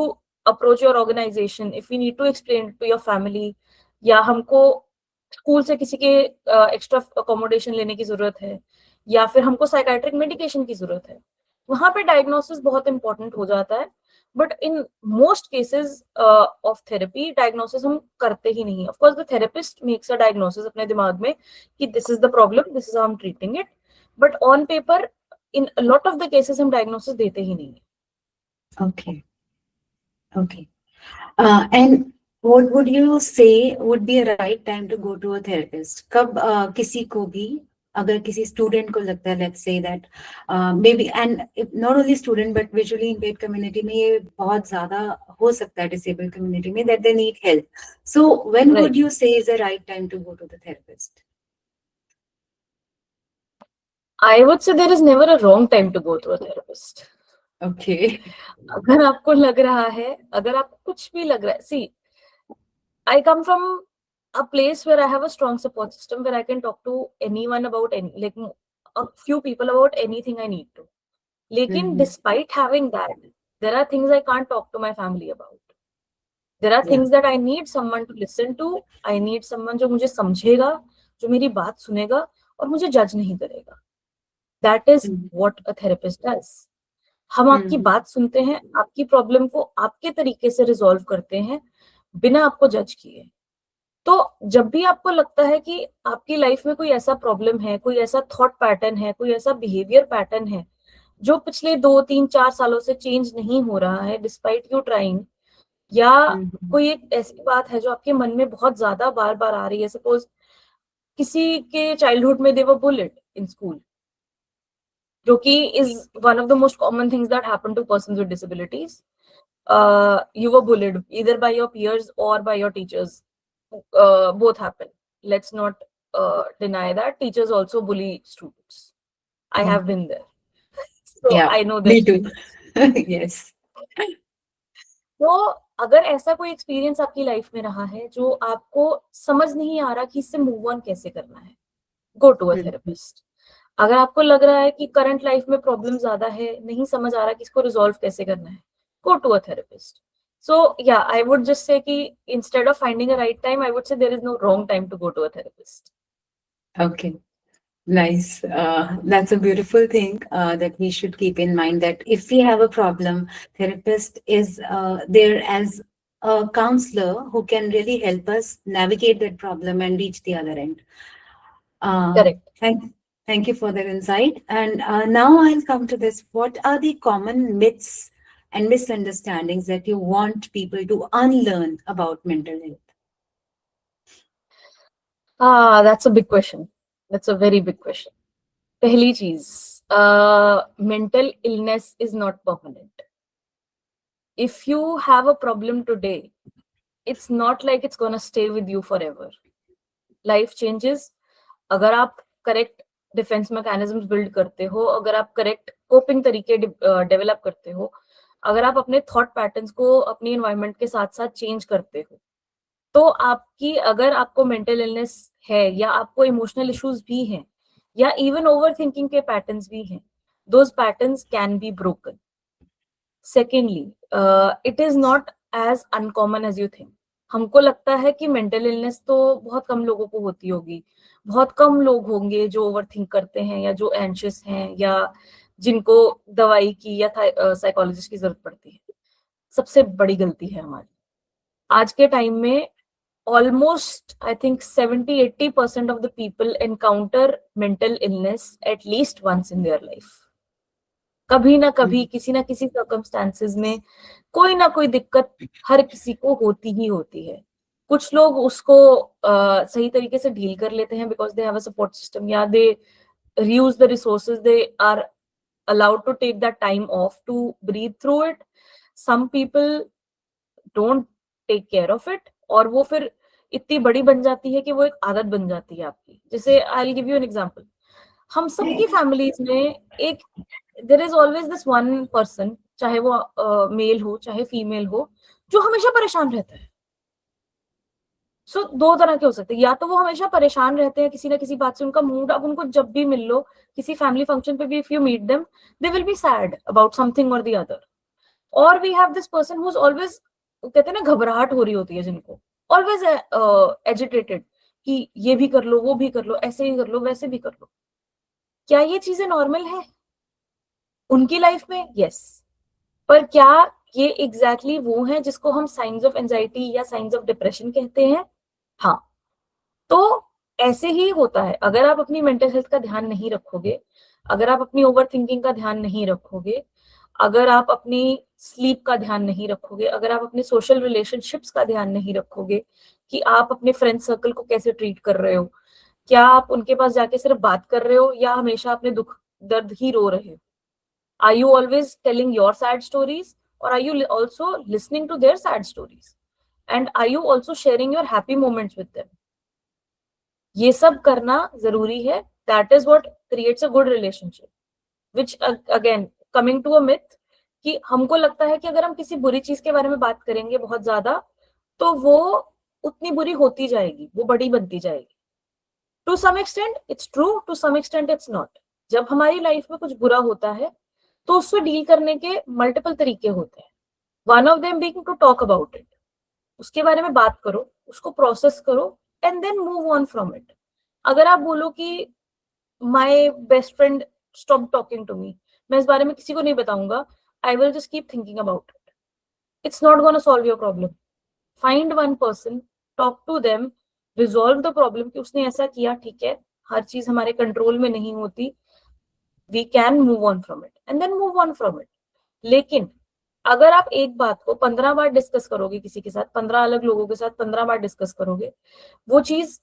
approach your organization, if we need to explain it to your family, या हमको school से किसी के extra accommodation लेने की जरूरत है, या फिर हमको साइकाइट्रिक मेडिकेशन की जरूरत है, वहां पे डायग्नोसिस बहुत इंपॉर्टेंट हो जाता है. But in most cases of therapy diagnosis हम करते ही नहीं. Of course the therapist makes a diagnosis अपने दिमाग में कि this is the problem, this is how I am treating it, but on paper in a lot of the cases हम diagnosis देते ही नहीं. Okay. And what would you say would be a right time to go to a therapist? कब किसी को भी, अगर किसी student को लगता है, let's say that maybe, and not only student but visually impaired community में ये बहुत ज़्यादा हो सकता है, disabled community में, that they need help. So when would you say is the right time to go to the therapist? I would say there is never a wrong time to go to a therapist. Okay. अगर आपको लग रहा है, अगर आपको कुछ भी लग रहा है, see, I come from a place where I have a strong support system where I can talk to anyone about like a few people about anything I need to. Lekin despite having that, there are things I can't talk to my family about. There are things that I need someone to listen to. I need someone जो मुझे समझेगा, जो मेरी बात सुनेगा और मुझे जज नहीं करेगा. That is what a therapist does. हम आपकी बात सुनते हैं, आपकी प्रॉब्लम को आपके तरीके से रिजॉल्व करते हैं बिना आपको जज किए. तो जब भी आपको लगता है कि आपकी लाइफ में कोई ऐसा प्रॉब्लम है, कोई ऐसा थॉट पैटर्न है, कोई ऐसा बिहेवियर पैटर्न है जो पिछले 2 3 4 सालों से चेंज नहीं हो रहा है डिस्पाइट यू ट्राइंग, या कोई एक ऐसी बात है जो आपके मन में बहुत ज्यादा बार बार आ रही है। सपोज किसी के चाइल्डहुड में दे वर बुलेट इन स्कूल, जो कि is one of the most common things that happen to persons with disabilities. You were bullied either by your peers or by your teachers. Both happen. Let's not deny that teachers also bully students. I have been there. So Yeah, I know me this. too. Yes. तो अगर ऐसा कोई experience आपकी life में रहा है जो आपको समझ नहीं आ रहा कि इससे मूव ऑन कैसे करना है, गो टू अ थेरेपिस्ट। अगर आपको लग रहा है कि करंट लाइफ में प्रॉब्लम ज्यादा है, नहीं समझ आ रहा कि इसको रिजॉल्व कैसे करना है, go to a therapist. So yeah, I would just say ki instead of finding a right time, I would say there is no wrong time to go to a therapist. Okay. Nice. That's a beautiful thing that we should keep in mind, that if we have a problem, therapist is there as a counselor who can really help us navigate that problem and reach the other end. Correct. Thank you for that insight. And now I'll come to this. What are the common myths and misunderstandings that you want people to unlearn about mental health? That's a big question. That's a very big question. Pehli cheez, mental illness is not permanent. If you have a problem today, it's not like it's gonna stay with you forever. Life changes. अगर आप correct defence mechanisms build करते हो, अगर आप correct coping तरीके develop करते हो, अगर आप अपने थॉट पैटर्न्स को अपनी एनवायरनमेंट के साथ साथ चेंज करते हो, तो आपकी, अगर आपको मेंटल इलनेस है या आपको इमोशनल इश्यूज भी हैं या इवन ओवर थिंकिंग के पैटर्न्स भी हैं, those patterns can be broken. Secondly, it is not as uncommon as you think. हमको लगता है कि मेंटल इलनेस तो बहुत कम लोगों को होती होगी, बहुत कम लोग होंगे जो ओवर थिंक करते हैं या जो एंशियस हैं या जिनको दवाई की या साइकोलॉजिस्ट की जरूरत पड़ती है. सबसे बड़ी गलती है हमारी. आज के टाइम में almost I think 70-80% of the people encounter mental illness at least once in their life. कभी ना कभी किसी ना किसी सर्कमस्टेंसेस में कोई ना कोई दिक्कत हर किसी को होती ही होती है. कुछ लोग उसको सही तरीके से डील कर लेते हैं because they have a support system, या they reuse the resources, they are allowed to take that time off to breathe through it. Some people don't take care of it, और वो फिर इतनी बड़ी बन जाती है कि वो एक आदत बन जाती है आपकी. जैसे I'll give you an example. हम सबकी फैमिलीज में एक there is always this one person, चाहे वो मेल हो चाहे फीमेल हो, जो हमेशा परेशान रहता है. सो दो तरह के हो सकते हैं, या तो वो हमेशा परेशान रहते हैं किसी ना किसी बात से, उनका मूड, अब उनको जब भी मिल लो किसी फैमिली फंक्शन पे भी, if you meet them they will be sad about something और द अदर. और we have this person who is always, कहते हैं ना घबराहट हो रही होती है जिनको, ऑलवेज एजिटेटेड कि ये भी कर लो वो भी कर लो, ऐसे ही कर लो वैसे भी कर लो. क्या ये चीजें नॉर्मल है उनकी लाइफ में? यस. पर क्या ये एग्जैक्टली वो है जिसको हम साइंस ऑफ एंजाइटी या साइंस ऑफ डिप्रेशन कहते हैं? हाँ. तो ऐसे ही होता है. अगर आप अपनी मेंटल हेल्थ का ध्यान नहीं रखोगे, अगर आप अपनी ओवर थिंकिंग का ध्यान नहीं रखोगे, अगर आप अपनी स्लीप का ध्यान नहीं रखोगे, अगर आप अपने सोशल रिलेशनशिप्स का ध्यान नहीं रखोगे कि आप अपने फ्रेंड सर्कल को कैसे ट्रीट कर रहे हो, क्या आप उनके पास जाके सिर्फ बात कर रहे हो या हमेशा अपने दुख दर्द ही रो रहे हो? Are you always telling your sad stories, or are you also listening to their sad stories? And are you also sharing your happy moments with them? ये सब करना जरूरी है. That is what creates a good relationship. Which again, coming to a myth, कि हमको लगता है कि अगर हम किसी बुरी चीज के बारे में बात करेंगे बहुत ज्यादा, तो वो उतनी बुरी होती जाएगी, वो बड़ी बनती जाएगी. To some extent it's true, to some extent it's not. जब हमारी लाइफ में कुछ बुरा होता है तो उससे डील करने के मल्टीपल तरीके होते हैं. One of them being to talk about it. उसके बारे में बात करो, उसको प्रोसेस करो and then move on from it. अगर आप बोलो कि my best friend stop talking to me, मैं इस बारे में किसी को नहीं बताऊंगा, I will just keep thinking about it, it's not gonna solve your problem. Find one person, talk to them, resolve the problem कि उसने ऐसा किया, ठीक है, हर चीज हमारे कंट्रोल में नहीं होती, we can move on from it and then move on from it. लेकिन अगर आप एक बात को 15 बार डिस्कस करोगे किसी के साथ, 15 अलग लोगों के साथ 15 बार डिस्कस करोगे, वो चीज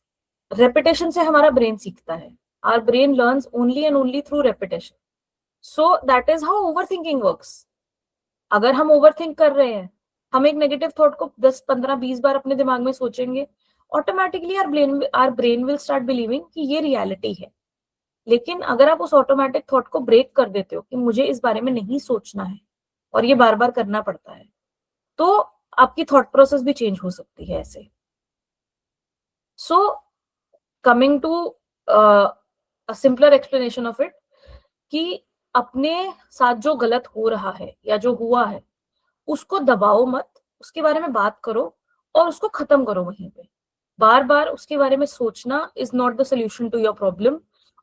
रेपिटेशन से हमारा ब्रेन सीखता है. Our brain learns only and only through repetition. So that is how overthinking works. अगर हम ओवरथिंक कर रहे हैं, हम एक नेगेटिव थॉट को 10, 15, 20 बार अपने दिमाग में सोचेंगे, automatically our brain will start believing कि ये रियलिटी है. लेकिन अगर आप उस ऑटोमेटिक थॉट को ब्रेक कर देते हो कि मुझे इस बारे में नहीं सोचना है और ये बार बार करना पड़ता है, तो आपकी थॉट प्रोसेस भी चेंज हो सकती है ऐसे. So coming to a simpler explanation of it, कि अपने साथ जो गलत हो रहा है या जो हुआ है उसको दबाओ मत, उसके बारे में बात करो और उसको खत्म करो वहीं पे. बार बार उसके बारे में सोचना is not the solution to your problem,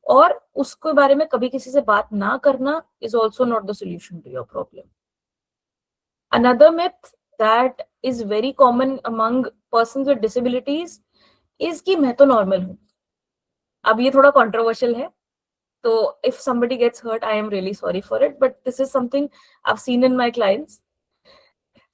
और उसके बारे में कभी किसी से बात ना करना is also not the solution to your problem. Another myth that is very common among persons with disabilities is कि मैं तो नॉर्मल हूँ. अब ये थोड़ा controversial है, तो if somebody gets hurt, I am really sorry for it, but this is something I've seen in my clients.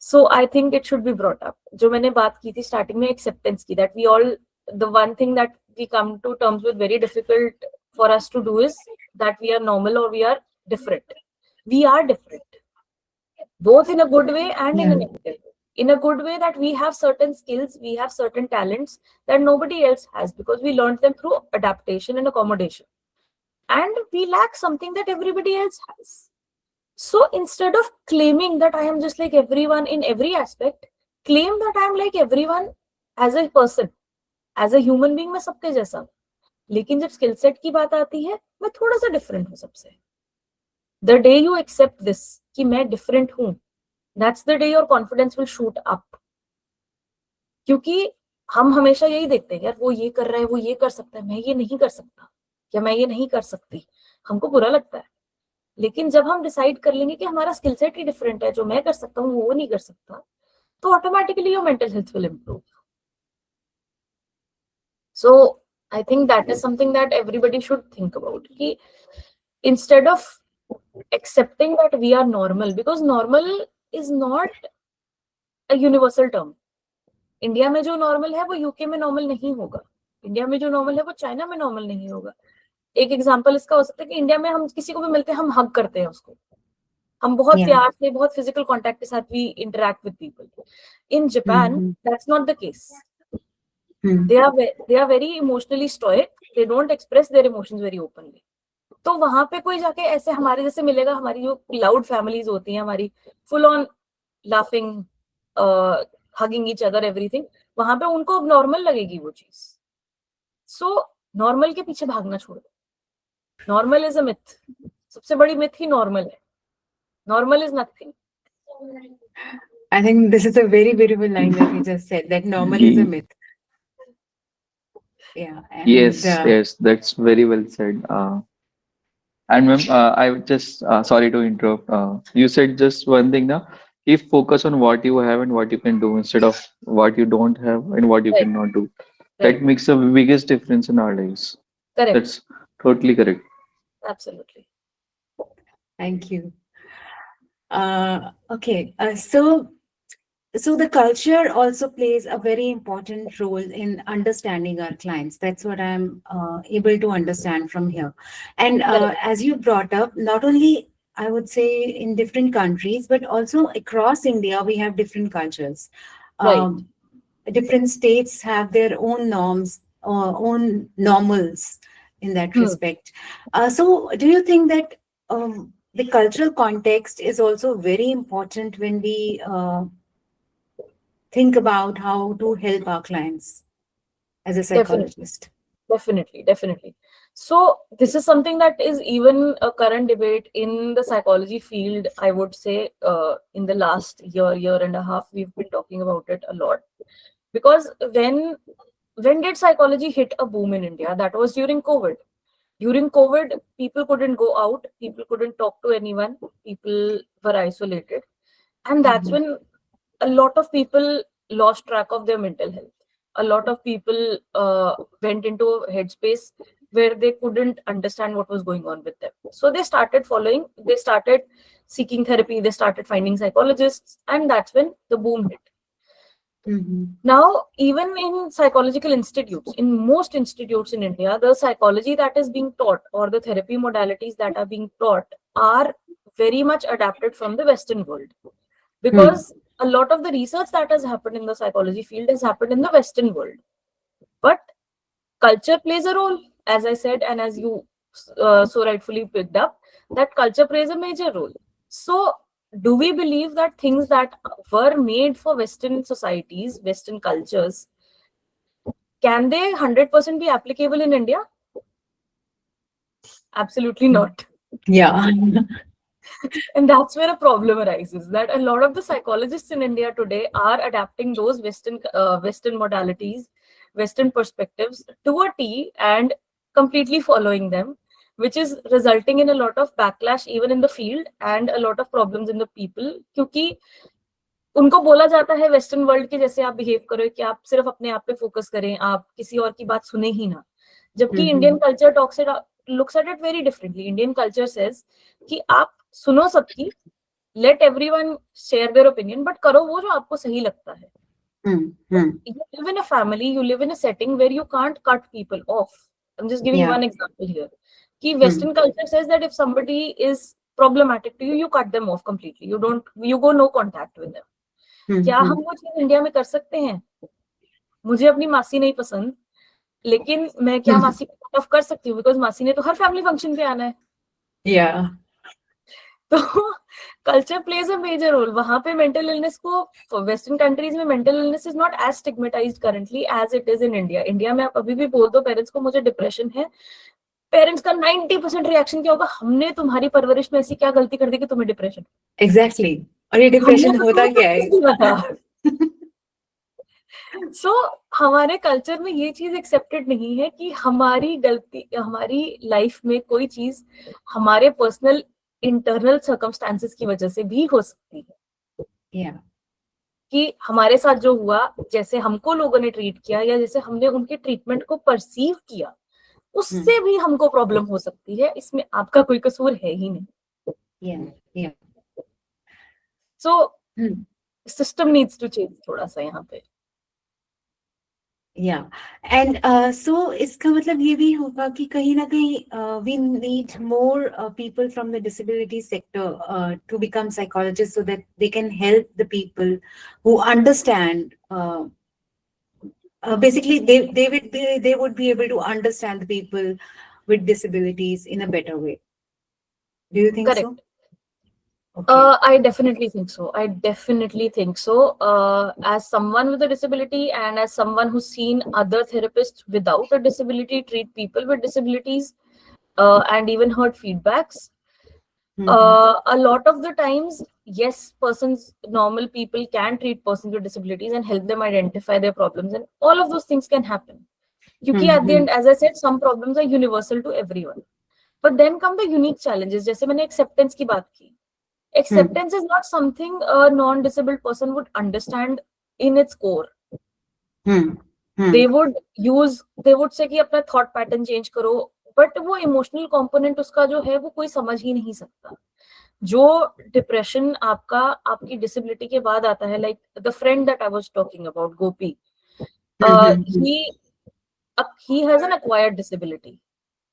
So I think it should be brought up. जो मैंने बात की थी starting में acceptance की, that we all, the one thing that we come to terms with very difficult for us to do is that we are normal or we are different. We are different, both in a good way and in a negative way. In a good way, that we have certain skills, we have certain talents that nobody else has because we learned them through adaptation and accommodation. And we lack something that everybody else has. So instead of claiming that I am just like everyone in every aspect, claim that I am like everyone as a person, as a human being. मैं सबके जैसा हूँ, लेकिन जब skill set की बात आती है, मैं थोड़ा सा डिफरेंट हूँ सबसे. The day you accept this कि मैं डिफरेंट हूँ, that's the day your confidence will shoot up. क्योंकि हम हमेशा यही देखते हैं, यार वो ये कर रहा है, वो ये कर सकता है, मैं ये नहीं कर सकता, या मैं ये नहीं कर सकती, हमको बुरा लगता है. लेकिन जब हम डिसाइड कर लेंगे कि हमारा स्किल सेट ही डिफरेंट है, जो मैं कर सकता हूँ वो नहीं कर सकता, तो automatically your mental health will improve. So I think that is something that everybody should think about, कि instead of accepting that we are normal, because normal is not a universal term. India में जो normal है वो UK में normal नहीं होगा, India में जो नॉर्मल है वो चाइना में नॉर्मल नहीं होगा. एक एग्जांपल इसका हो सकता है कि इंडिया में हम किसी को भी मिलते हैं, हम हग करते हैं उसको, हम बहुत प्यार से, बहुत फिजिकल कांटेक्ट के साथ we interact with people. In Japan that's not the case. they are very emotionally stoic, they don't express their emotions very openly. तो वहां पे कोई जाके ऐसे हमारे जैसे मिलेगा, हमारी जो लाउड फैमिलीज होती हैं, हमारी full on laughing, hugging each other, everything, वहां पे उनको अब नॉर्मल लगेगी वो चीज. सो नॉर्मल के पीछे भागना छोड़ दो. Normal is a myth. सबसे बड़ी मिथ ही नॉर्मल है. Normal is nothing. I think this is a very beautiful line that you just said, that normal is a myth. Yeah. And, yes, that's very well said. And ma'am, I would just sorry to interrupt. You said just one thing now. If focus on what you have and what you can do instead of what you don't have and what you Right. cannot do. Right. That makes the biggest difference in our lives. Correct. That's totally correct. Absolutely. Thank you. Okay. So the culture also plays a very important role in understanding our clients. That's what I'm able to understand from here. And as you brought up, not only I would say in different countries, but also across India, we have different cultures. Right. Different states have their own norms, own normals in that respect. So do you think that the cultural context is also very important when we think about how to help our clients as a psychologist? Definitely. So this is something that is even a current debate in the psychology field. I would say in the last year and a half, we've been talking about it a lot. Because when did psychology hit a boom in India? That was during COVID. During COVID, people couldn't go out, people couldn't talk to anyone, people were isolated. And that's when a lot of people lost track of their mental health. A lot of people went into a headspace where they couldn't understand what was going on with them. So they started seeking therapy, they started finding psychologists, and that's when the boom hit. Now, even in psychological institutes, in most institutes in India, the psychology that is being taught or the therapy modalities that are being taught are very much adapted from the Western world. Because a lot of the research that has happened in the psychology field has happened in the Western world. But culture plays a role, as I said, and as you so rightfully picked up, that culture plays a major role. So, do we believe that things that were made for Western societies, Western cultures, can they 100% be applicable in India? Absolutely not. Yeah. And that's where a problem arises, that a lot of the psychologists in India today are adapting those Western modalities, Western perspectives to a T and completely following them, which is resulting in a lot of backlash even in the field and a lot of problems in the people. क्योंकि उनको बोला जाता है western world के जैसे आप behave करो, कि आप सिर्फ अपने आप पे फोकस करें, आप किसी और की बात सुने ही ना. जबकि Indian culture looks at it very differently. Indian culture says कि आप सुनो सबकी, let everyone share their opinion, but करो वो जो आपको सही लगता है. You live in a family, you live in a setting where you can't cut people off. I'm just giving one example here. कि Western culture says that if somebody is problematic to you, you cut them off completely. You go no contact with them. क्या हम वो चीज India में कर सकते हैं? मुझे अपनी मासी नहीं पसंद, लेकिन मैं क्या मासी को कट ऑफ कर सकती हूँ? बिकॉज मासी ने तो हर फैमिली फंक्शन पे आना है. तो culture plays a major role. वहां पे मेंटल इलनेस को वेस्टर्न कंट्रीज में mental illness is not as stigmatized currently as it is in India. India में आप अभी भी बोल दो पेरेंट्स को मुझे डिप्रेशन है, पेरेंट्स का 90% रिएक्शन क्या होगा? हमने तुम्हारी परवरिश में ऐसी क्या गलती कर दी कि तुम्हें डिप्रेशन? एग्जैक्टली. और ये डिप्रेशन होता क्या है? सो हमारे कल्चर में ये चीज एक्सेप्टेड नहीं है कि हमारी गलती, हमारी लाइफ में कोई चीज हमारे पर्सनल इंटरनल सर्कमस्टांसेस की वजह से भी हो सकती है. कि हमारे साथ जो हुआ, जैसे हमको लोगों ने ट्रीट किया या जैसे हमने उनके ट्रीटमेंट को परसीव किया, उससे भी हमको प्रॉब्लम हो सकती है. इसमें आपका कोई कसूर है ही नहीं. So system needs to change थोड़ा सा यहाँ पे. एंड सो इसका मतलब ये भी होगा कि कहीं ना कहीं we need more people from the disability sector to become psychologist so that they can help the people who understand. Basically they would be able to understand the people with disabilities in a better way. Do you think Correct. so? Okay. I definitely think so. As someone with a disability and as someone who's seen other therapists without a disability treat people with disabilities and even heard feedbacks, a lot of the times, yes, normal people can treat persons with disabilities and help them identify their problems, and all of those things can happen. Because at the end, as I said, some problems are universal to everyone. But then come the unique challenges. जैसे मैंने acceptance की बात की. Acceptance is not something a non-disabled person would understand in its core. They would say कि अपना thought pattern change करो, but वो emotional component उसका जो है वो कोई समझ ही नहीं सकता. जो डिप्रेशन आपकी डिसेबिलिटी के बाद आता है, like the friend that I was talking about, Gopi, he has an acquired disability.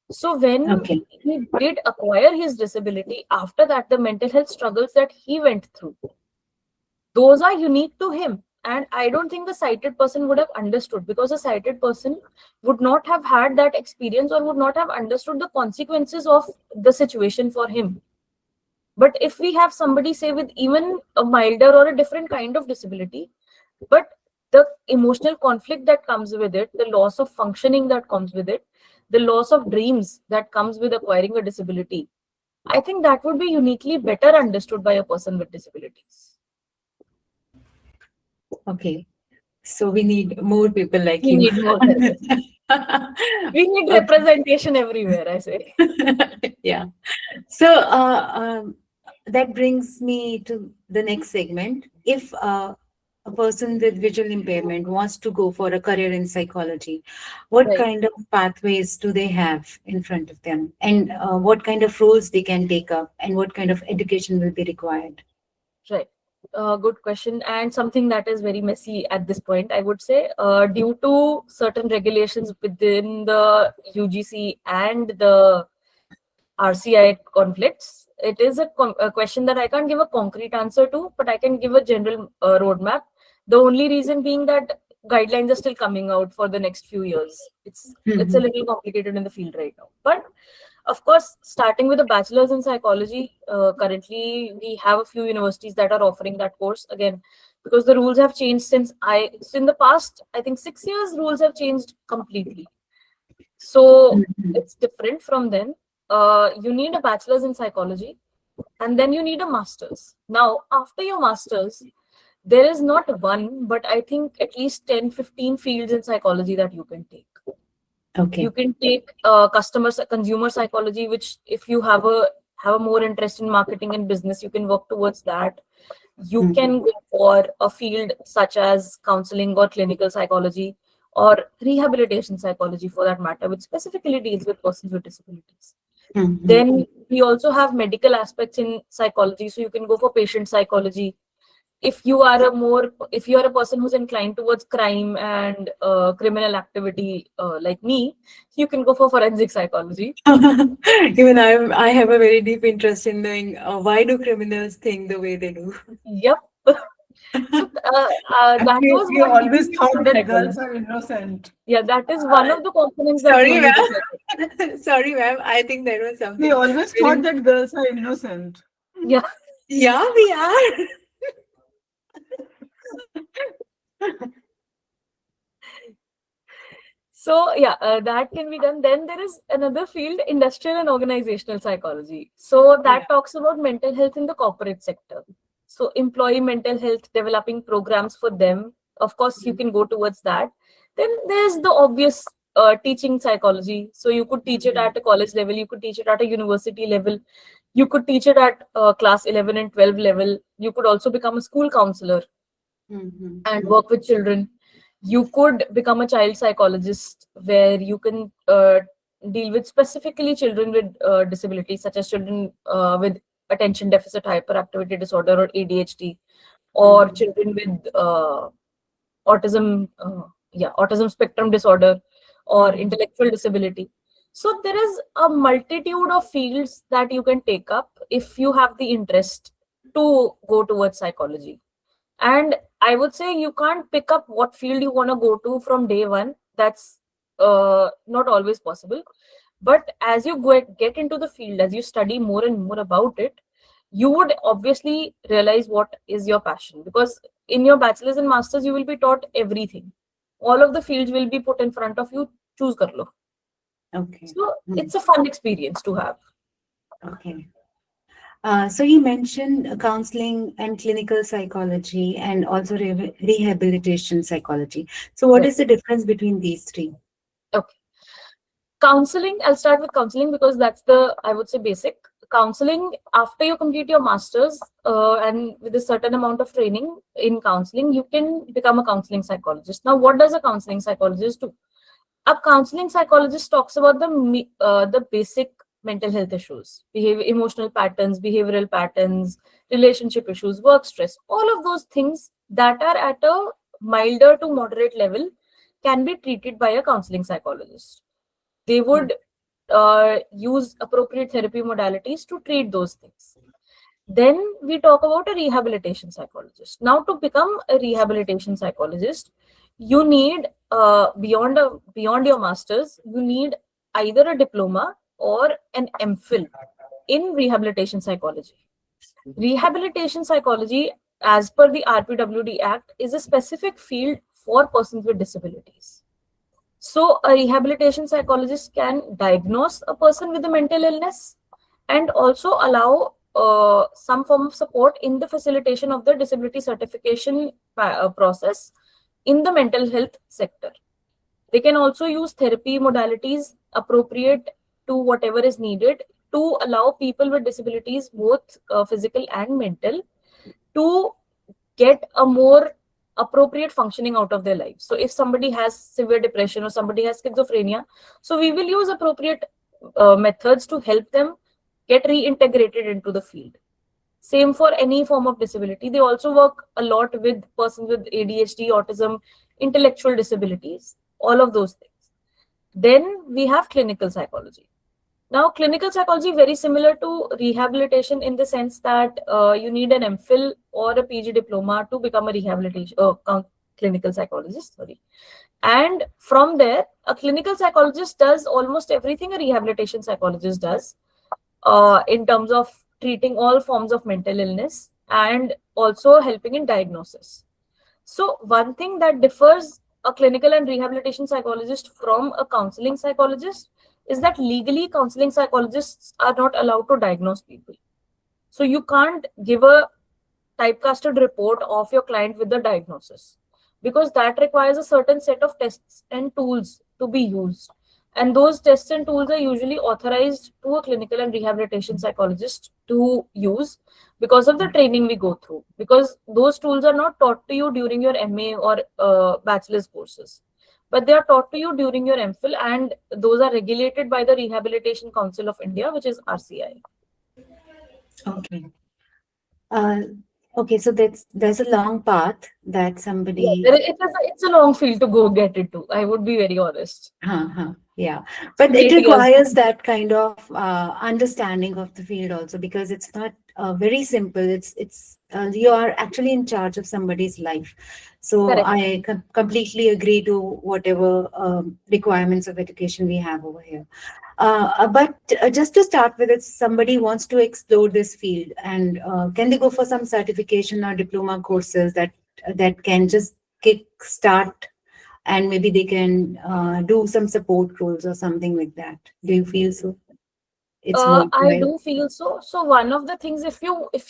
So when he did acquire his disability, after that the mental health struggles that he went through, those are unique to him, and I don't think the sighted person would have understood, because a sighted person would not have had that experience or would not have understood the consequences of the situation for him. But if we have somebody, say, with even a milder or a different kind of disability, but the emotional conflict that comes with it, the loss of functioning that comes with it, the loss of dreams that comes with acquiring a disability, I think that would be uniquely better understood by a person with disabilities. Okay. So we need more people like We you. need more we need representation everywhere, I say. Yeah. So that brings me to the next segment. If a person with visual impairment wants to go for a career in psychology, what Right. kind of pathways do they have in front of them, and what kind of roles they can take up, and what kind of education will be required? Right. Good question, and something that is very messy at this point, I would say, due to certain regulations within the UGC and the RCI conflicts. It is a question that I can't give a concrete answer to, but I can give a general roadmap. The only reason being that guidelines are still coming out for the next few years. It's a little complicated in the field right now, but of course, starting with a bachelor's in psychology, currently we have a few universities that are offering that course again, because the rules have changed so in the past, I think 6 years, rules have changed completely. So it's different from then. You need a bachelor's in psychology, and then you need a master's. Now, after your master's, there is not one, but I think at least 10, 15 fields in psychology that you can take. Okay. You can take consumer psychology, which if you have a more interest in marketing and business, you can work towards that. You can go for a field such as counseling or clinical psychology or rehabilitation psychology for that matter, which specifically deals with persons with disabilities. Then we also have medical aspects in psychology, so you can go for patient psychology. If you are a person who's inclined towards crime and criminal activity like me, you can go for forensic psychology. Even I have a very deep interest in knowing why do criminals think the way they do. Yep. So, that was We what always thought that psychology. girls are innocent. Yeah, that is one of the components that Sorry, we need to ma'am. Sorry, ma'am. I think there was something. We always thought that girls are innocent. Yeah. Yeah, we are. So yeah, that can be done. Then there is another field, industrial and organizational psychology. So that talks about mental health in the corporate sector. So employee mental health, developing programs for them. Of course, you can go towards that. Then there's the obvious teaching psychology. So you could teach it at a college level. You could teach it at a university level. You could teach it at class 11 and 12 level. You could also become a school counselor and work with children. You could become a child psychologist where you can deal with specifically children with disabilities, such as children with attention deficit hyperactivity disorder or ADHD, or children with autism spectrum disorder or intellectual disability. So there is a multitude of fields that you can take up if you have the interest to go towards psychology. And I would say you can't pick up what field you want to go to from day one. That's not always possible. But as you get into the field, as you study more and more about it, you would obviously realize what is your passion. Because in your bachelor's and master's, you will be taught everything. All of the fields will be put in front of you. Choose kar lo. Okay. So it's a fun experience to have. Okay. So you mentioned counseling and clinical psychology and also rehabilitation psychology. So what is the difference between these three? Okay. Counseling, I'll start with counseling because that's I would say, basic. Counseling, after you complete your master's and with a certain amount of training in counseling, you can become a counseling psychologist. Now, what does a counseling psychologist do? A counseling psychologist talks about the basic mental health issues, emotional patterns, behavioral patterns, relationship issues, work stress, all of those things that are at a milder to moderate level can be treated by a counseling psychologist. They would use appropriate therapy modalities to treat those things. Then we talk about a rehabilitation psychologist. Now, to become a rehabilitation psychologist, you need beyond your master's, you need either a diploma or an MPhil in rehabilitation psychology. Rehabilitation psychology, as per the RPWD Act, is a specific field for persons with disabilities. So a rehabilitation psychologist can diagnose a person with a mental illness and also allow some form of support in the facilitation of the disability certification process in the mental health sector. They can also use therapy modalities appropriate to whatever is needed to allow people with disabilities, both physical and mental, to get a more appropriate functioning out of their lives. So if somebody has severe depression or somebody has schizophrenia, so we will use appropriate methods to help them get reintegrated into the field. Same for any form of disability. They also work a lot with persons with ADHD, autism, intellectual disabilities, all of those things. Then we have clinical psychology. Now, clinical psychology very similar to rehabilitation in the sense that you need an MPhil or a PG diploma to become a clinical psychologist. Sorry. And from there, a clinical psychologist does almost everything a rehabilitation psychologist does in terms of treating all forms of mental illness and also helping in diagnosis. So one thing that differs a clinical and rehabilitation psychologist from a counseling psychologist is that legally counseling psychologists are not allowed to diagnose people. So you can't give a typecasted report of your client with the diagnosis, because that requires a certain set of tests and tools to be used. And those tests and tools are usually authorized to a clinical and rehabilitation psychologist to use because of the training we go through, because those tools are not taught to you during your MA or bachelor's courses, but they are taught to you during your MPhil, and those are regulated by the Rehabilitation Council of India, which is RCI. Okay. Okay, so there's a long path that somebody. Yeah, it's a long field to go get into. I would be very honest. Yeah, but it requires that kind of understanding of the field also, because it's not very simple. It's you are actually in charge of somebody's life. So Correct. I completely agree to whatever requirements of education we have over here. But just to start with, if somebody wants to explore this field, and can they go for some certification or diploma courses that can just kick start, and maybe they can do some support roles or something like that? Do you feel so? I do feel so. So one of the things, if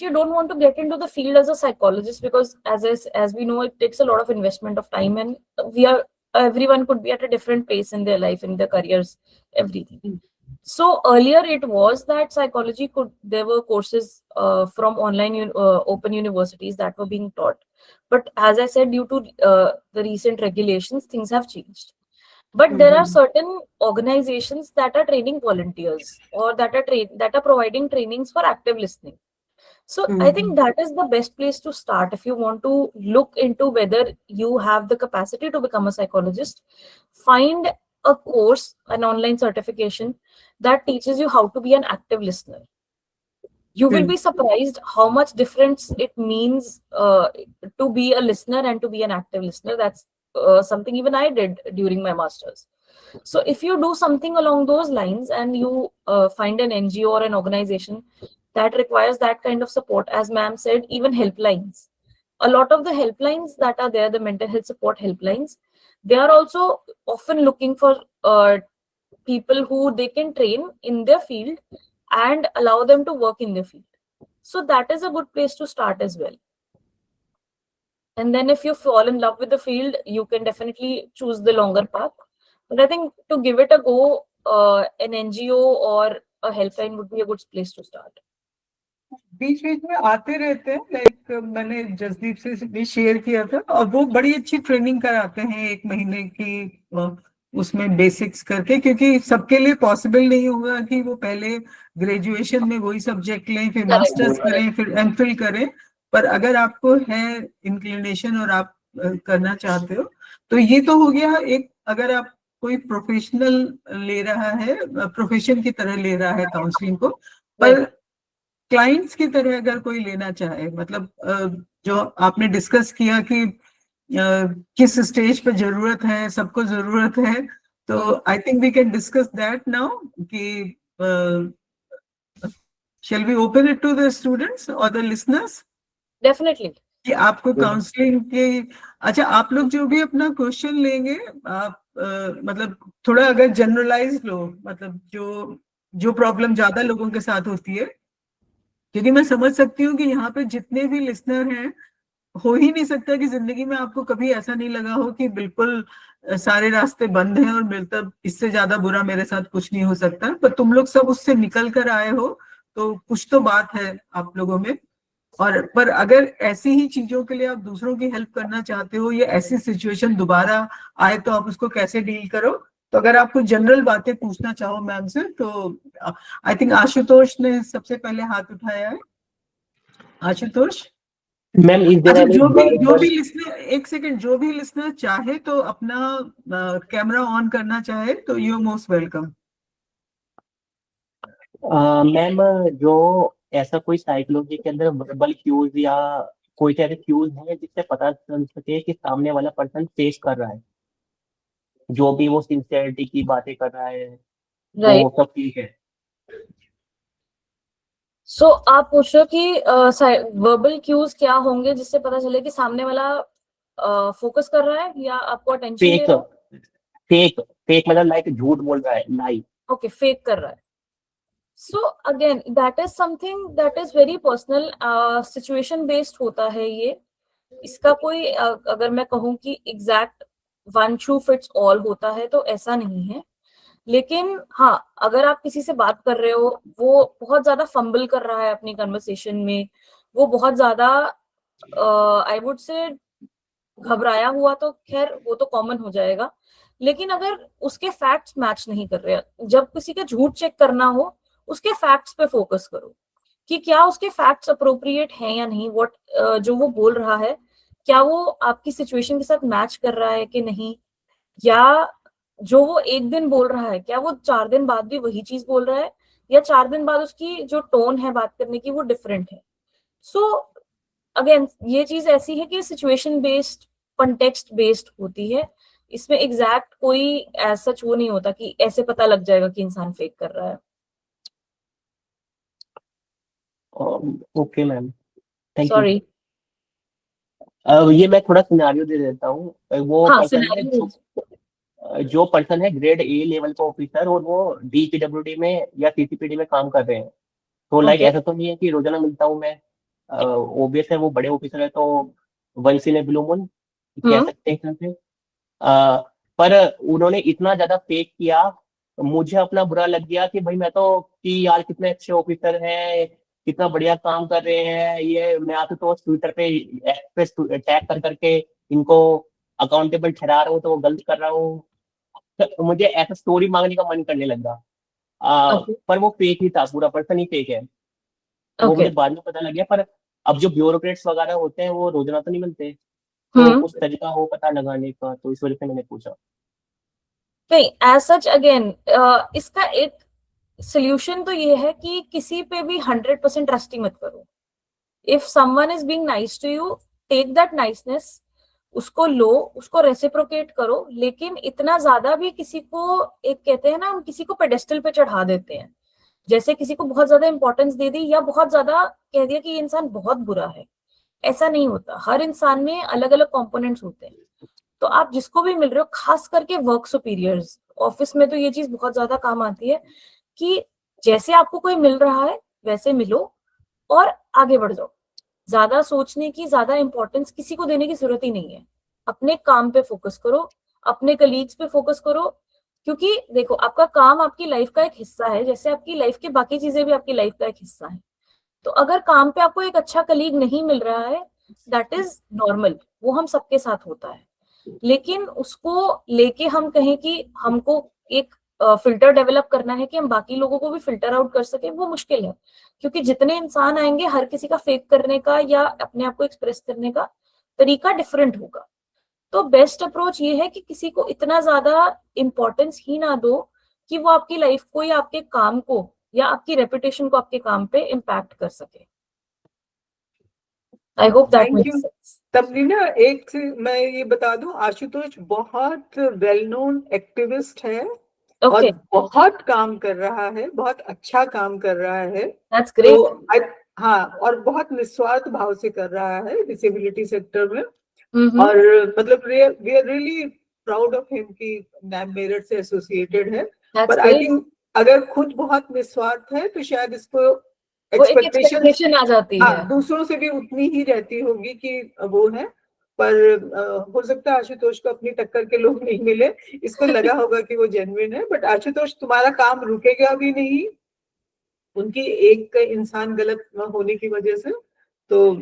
you don't want to get into the field as a psychologist, because as we know, it takes a lot of investment of time, and everyone could be at a different pace in their life, in their careers, everything. So earlier it was that psychology there were courses from online open universities that were being taught. But as I said, due to the recent regulations, things have changed. But there are certain organizations that are training volunteers, or that are providing trainings for active listening. So I think that is the best place to start if you want to look into whether you have the capacity to become a psychologist. Find a course, an online certification that teaches you how to be an active listener. You will be surprised how much difference it means to be a listener and to be an active listener. That's something even I did during my master's. So if you do something along those lines, and you find an NGO or an organization that requires that kind of support, as ma'am said, even helplines. A lot of the helplines that are there, the mental health support helplines, they are also often looking for people who they can train in their field and allow them to work in their field. So that is a good place to start as well. And then if you fall in love with the field, you can definitely choose the longer path. But I think to give it a go, an NGO or a helpline would be a good place to start. बीच बीच में आते रहते हैं, like मैंने जसदीप से भी share किया था, और वो बड़ी अच्छी ट्रेनिंग कराते हैं 1 महीने की, उसमें बेसिक्स करके, क्योंकि सबके लिए पॉसिबल नहीं होगा कि वो पहले ग्रेजुएशन में वही सब्जेक्ट लें, फिर मास्टर्स करें, फिर एमफिल करें. पर अगर आपको है इंक्लिनेशन और आप करना चाहते हो, तो ये तो हो गया एक, अगर आप कोई प्रोफेशनल ले रहा है, प्रोफेशन की तरह ले रहा है काउंसलिंग को, पर क्लाइंट्स की तरह अगर कोई लेना चाहे, मतलब जो आपने डिस्कस किया कि किस स्टेज पे जरूरत है, सबको जरूरत है, तो I think we can discuss that now कि shall we open it to the students or the listeners? Definitely. कि आपको काउंसलिंग के, अच्छा आप लोग जो भी अपना क्वेश्चन लेंगे, आप मतलब थोड़ा अगर जनरलाइज लो, मतलब जो प्रॉब्लम ज्यादा लोगों के साथ होती है, क्योंकि मैं समझ सकती हूँ कि यहाँ पे जितने भी लिसनर हैं, हो ही नहीं सकता कि जिंदगी में आपको कभी ऐसा नहीं लगा हो कि बिल्कुल सारे रास्ते बंद हैं और मतलब इससे ज्यादा बुरा मेरे साथ कुछ नहीं हो सकता. पर तुम लोग सब उससे निकल कर आए हो, तो कुछ तो बात है आप लोगों में. और पर अगर ऐसी ही चीजों के लिए आप दूसरों की हेल्प करना चाहते हो या ऐसी सिचुएशन दोबारा आए तो आप उसको कैसे डील करो, तो अगर आप कुछ जनरल बातें पूछना चाहो मैम से तो आई थिंक आशुतोष ने सबसे पहले हाथ उठाया है। आशुतोष मैम इज देयर अच्छा, एनी जो भी लिसनर, एक सेकंड, जो भी लिसनर चाहे तो अपना कैमरा ऑन करना चाहे तो you are most welcome. Ma'am जो ऐसा कोई साइकोलॉजी के अंदर वर्बल क्यूज या कोई ऐसे क्यूज है जिससे पता चल सके कि सामने वाला पर्सन फेस कर रहा है, जो भी वो सिंसियरिटी की बातें कर रहा है राइट। वो सब ठीक है? सो आप पूछ रहे हो कि वर्बल क्यूज क्या होंगे जिससे पता चले कि सामने वाला फोकस कर रहा है या आपको अटेंशन दे फेक रहा है? फेक फेक मतलब लाइक झूठ बोल रहा है, लाई। ओके, फेक कर रहा है। So again that is something that is very personal, situation based होता है ये। इसका कोई अगर मैं कहूँ कि exact one shoe fits all होता है तो ऐसा नहीं है। लेकिन हाँ, अगर आप किसी से बात कर रहे हो, वो बहुत ज्यादा फंबल कर रहा है अपनी कन्वर्सेशन में, वो बहुत ज्यादा आई वुड से घबराया हुआ, तो खैर वो तो कॉमन हो जाएगा। लेकिन अगर उसके फैक्ट्स मैच नहीं कर रहे, जब किसी का झूठ चेक करना हो उसके फैक्ट्स पे फोकस करो कि क्या उसके फैक्ट्स अप्रोप्रिएट हैं या नहीं, व्हाट जो वो बोल रहा है क्या वो आपकी सिचुएशन के साथ मैच कर रहा है कि नहीं, या जो वो एक दिन बोल रहा है क्या वो 4 दिन बाद भी वही चीज बोल रहा है, या 4 दिन बाद उसकी जो टोन है बात करने की वो डिफरेंट है। सो अगेन ये चीज ऐसी है कि सिचुएशन बेस्ड, कंटेक्स्ट बेस्ड होती है। इसमें एग्जैक्ट कोई एज सच वो नहीं होता कि ऐसे पता लग जाएगा कि इंसान फेक कर रहा है। Okay ma'am, thank you. Sorry. ये मैं थोड़ा सिनेरियो दे देता हूँ। वो हाँ, पर्सन है सिनेरियो। जो पर्सन है ग्रेड ए लेवल का ऑफिसर और वो डीपीडब्ल्यूडी में या सीसीपीडी में काम कर रहे हैं। तो लाइक ओके। ऐसा तो नहीं है कि रोजाना मिलता हूँ मैं, ओबियस है वो बड़े ऑफिसर है तो once in a blue moon कह सकते हैं से। पर उन्होंने इतना ज्यादा फेक किया, मुझे अपना बुरा लग गया कि भाई मैं तो कि यार कितने अच्छे ऑफिसर हैं, कितना बढ़िया काम कर रहे हैं, ये मैं आते तो ट्विटर पे टैग कर करके इनको अकाउंटेबल ठहरा रहा हूँ तो वो गलत कर रहा हूँ। तो मुझे ऐसा स्टोरी मांगने का मन करने लगा। ओके। पर वो फेक ही था, पूरा पर्सन ही फेक है। वो ओके। मुझे बाद में पता लग गया। पर अब जो ब्यूरोक्रेट्स वगैरह होते हैं वो रोजाना तो नहीं मिलते, तो हम्म। कुछ तरीका हो पता लगाने का, तो इस वजह से मैंने पूछा। नहीं, एज सच अगेन इसका एक सोल्यूशन तो ये है कि किसी पे भी 100% ट्रस्टिंग मत करो। If someone is being nice to you, take that niceness, उसको लो, उसको रेसिप्रोकेट करो, लेकिन इतना ज्यादा भी किसी को, एक कहते हैं ना हम किसी को पेडेस्टल पे चढ़ा देते हैं, जैसे किसी को बहुत ज्यादा इंपॉर्टेंस दे दी या बहुत ज्यादा कह दिया कि ये इंसान बहुत बुरा है। ऐसा नहीं होता, हर इंसान में अलग अलग कंपोनेंट्स होते हैं। तो आप जिसको भी मिल रहे हो, खास करके वर्क सुपीरियर्स, ऑफिस में तो ये चीज बहुत ज्यादा काम आती है कि जैसे आपको कोई मिल रहा है वैसे मिलो और आगे बढ़ जाओ। ज्यादा सोचने की, ज्यादा इंपॉर्टेंस किसी को देने की जरूरत ही नहीं है। अपने काम पे फोकस करो, अपने कलीग्स पे फोकस करो, क्योंकि देखो आपका काम आपकी लाइफ का एक हिस्सा है, जैसे आपकी लाइफ की बाकी चीजें भी आपकी लाइफ का एक हिस्सा है। तो अगर काम पे आपको एक अच्छा कलीग नहीं मिल रहा है, दैट इज नॉर्मल, वो हम सबके साथ होता है। लेकिन उसको लेके हम कहें कि हमको एक फिल्टर डेवलप करना है कि हम बाकी लोगों को भी फिल्टर आउट कर सके, वो मुश्किल है। क्योंकि जितने इंसान आएंगे, हर किसी का फेक करने का या अपने आप को एक्सप्रेस करने का तरीका डिफरेंट होगा। तो बेस्ट अप्रोच ये है कि किसी को इतना ज्यादा इंपॉर्टेंस ही ना दो कि वो आपकी लाइफ को या आपके काम को या आपकी रेपुटेशन को आपके काम पे इम्पैक्ट कर सके। I hope that Thank makes you. Sense. Tamrina, एक से मैं ये बता दूं, आशुतोष बहुत वेल नोन एक्टिविस्ट है ओके, और बहुत काम कर रहा है, बहुत अच्छा काम कर रहा है। दैट्स तो ग्रेट। हाँ, और बहुत निस्वार्थ भाव से कर रहा है डिसेबिलिटी सेक्टर में। हम्म। और मतलब we are really proud of him कि नैम मेरठ से एसोसिएटेड है। दैट्स पर आई ग्रेट। थिंक अगर खुद बहुत निस्वार्थ है तो शायद इसको वो एक एक्सपेक्टेशन आ जाती है। हाँ, दूसरों से भी उतनी ही रहती होगी कि वो है। पर हो सकता है आशुतोष को अपनी टक्कर के लोग नहीं मिले, इसको लगा होगा कि वो जेन्युइन है। बट आशुतोष, तुम्हारा काम रुकेगा भी नहीं उनकी एक इंसान गलत होने की वजह से। तो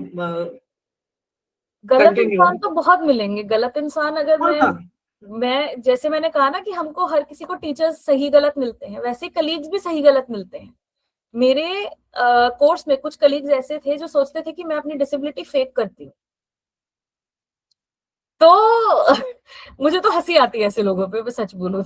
गलत continue. इंसान तो बहुत मिलेंगे। गलत इंसान अगर हाँ, मैं जैसे मैंने कहा ना कि हमको हर किसी को टीचर्स सही गलत मिलते हैं, वैसे कलीग्स भी सही गलत मिलते हैं। मेरे कोर्स में कुछ कलीग्स ऐसे थे जो सोचते थे कि मैं अपनी डिसेबिलिटी फेक करती हूँ। तो मुझे तो हंसी आती है ऐसे लोगों पे, मैं सच बोलूं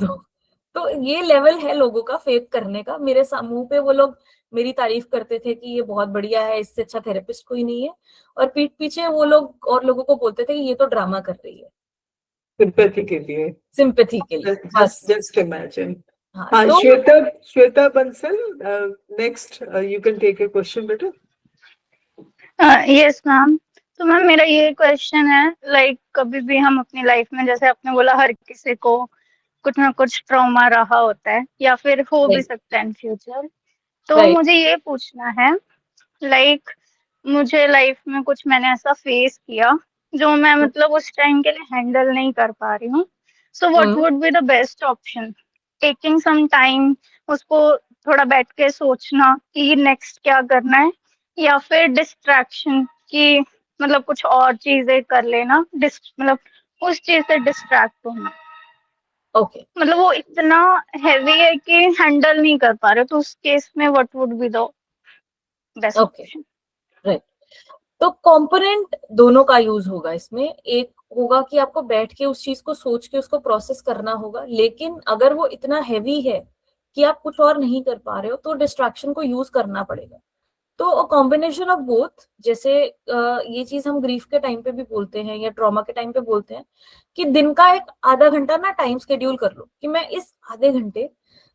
तो ये लेवल है लोगों का फेक करने का। मेरे मुंह पे वो लोग मेरी तारीफ करते थे कि ये बहुत बढ़िया है, इससे अच्छा थेरेपिस्ट कोई नहीं है, और पीठ पीछे वो लोग और लोगों को बोलते थे कि ये तो ड्रामा कर रही है, sympathy के लिए. सिंपैथी के लिए बस। Just imagine. हाँ, हाँ, तो Shweta Bansal, next, you can take a question, बेटा. Yes ma'am. तो मैम मेरा ये क्वेश्चन है, लाइक कभी भी हम अपनी लाइफ में, जैसे आपने बोला हर किसी को कुछ ना कुछ ट्रॉमा रहा होता है या फिर हो भी Right. सकता है इन फ्यूचर, तो Right. मुझे ये पूछना है, लाइक मुझे लाइफ में कुछ मैंने ऐसा फेस किया जो मैं मतलब उस टाइम के लिए हैंडल नहीं कर पा रही हूँ, so what would be the best option? Taking some time, उसको थोड़ा बैठ के सोचना कि नेक्स्ट क्या करना है, या फिर डिस्ट्रैक्शन कि मतलब कुछ और चीजें कर लेना, मतलब उस चीज से डिस्ट्रैक्ट होना। ओके, मतलब वो इतना हैवी है कि हैंडल नहीं कर पा रहे, तो उस केस में what would be the best okay, option? Right. तो कंपोनेंट दोनों का यूज होगा इसमें। एक होगा कि आपको बैठ के उस चीज को सोच के उसको प्रोसेस करना होगा, लेकिन अगर वो इतना हैवी है कि आप कुछ और नहीं कर पा रहे हो तो डिस्ट्रैक्शन को यूज करना पड़ेगा। तो कॉम्बिनेशन ऑफ बोथ, जैसे ये चीज हम ग्रीफ के टाइम पे भी बोलते हैं या ट्रॉमा के टाइम पे बोलते हैं कि दिन का एक आधा घंटा ना टाइम शेड्यूल कर लो कि मैं इस आधे घंटे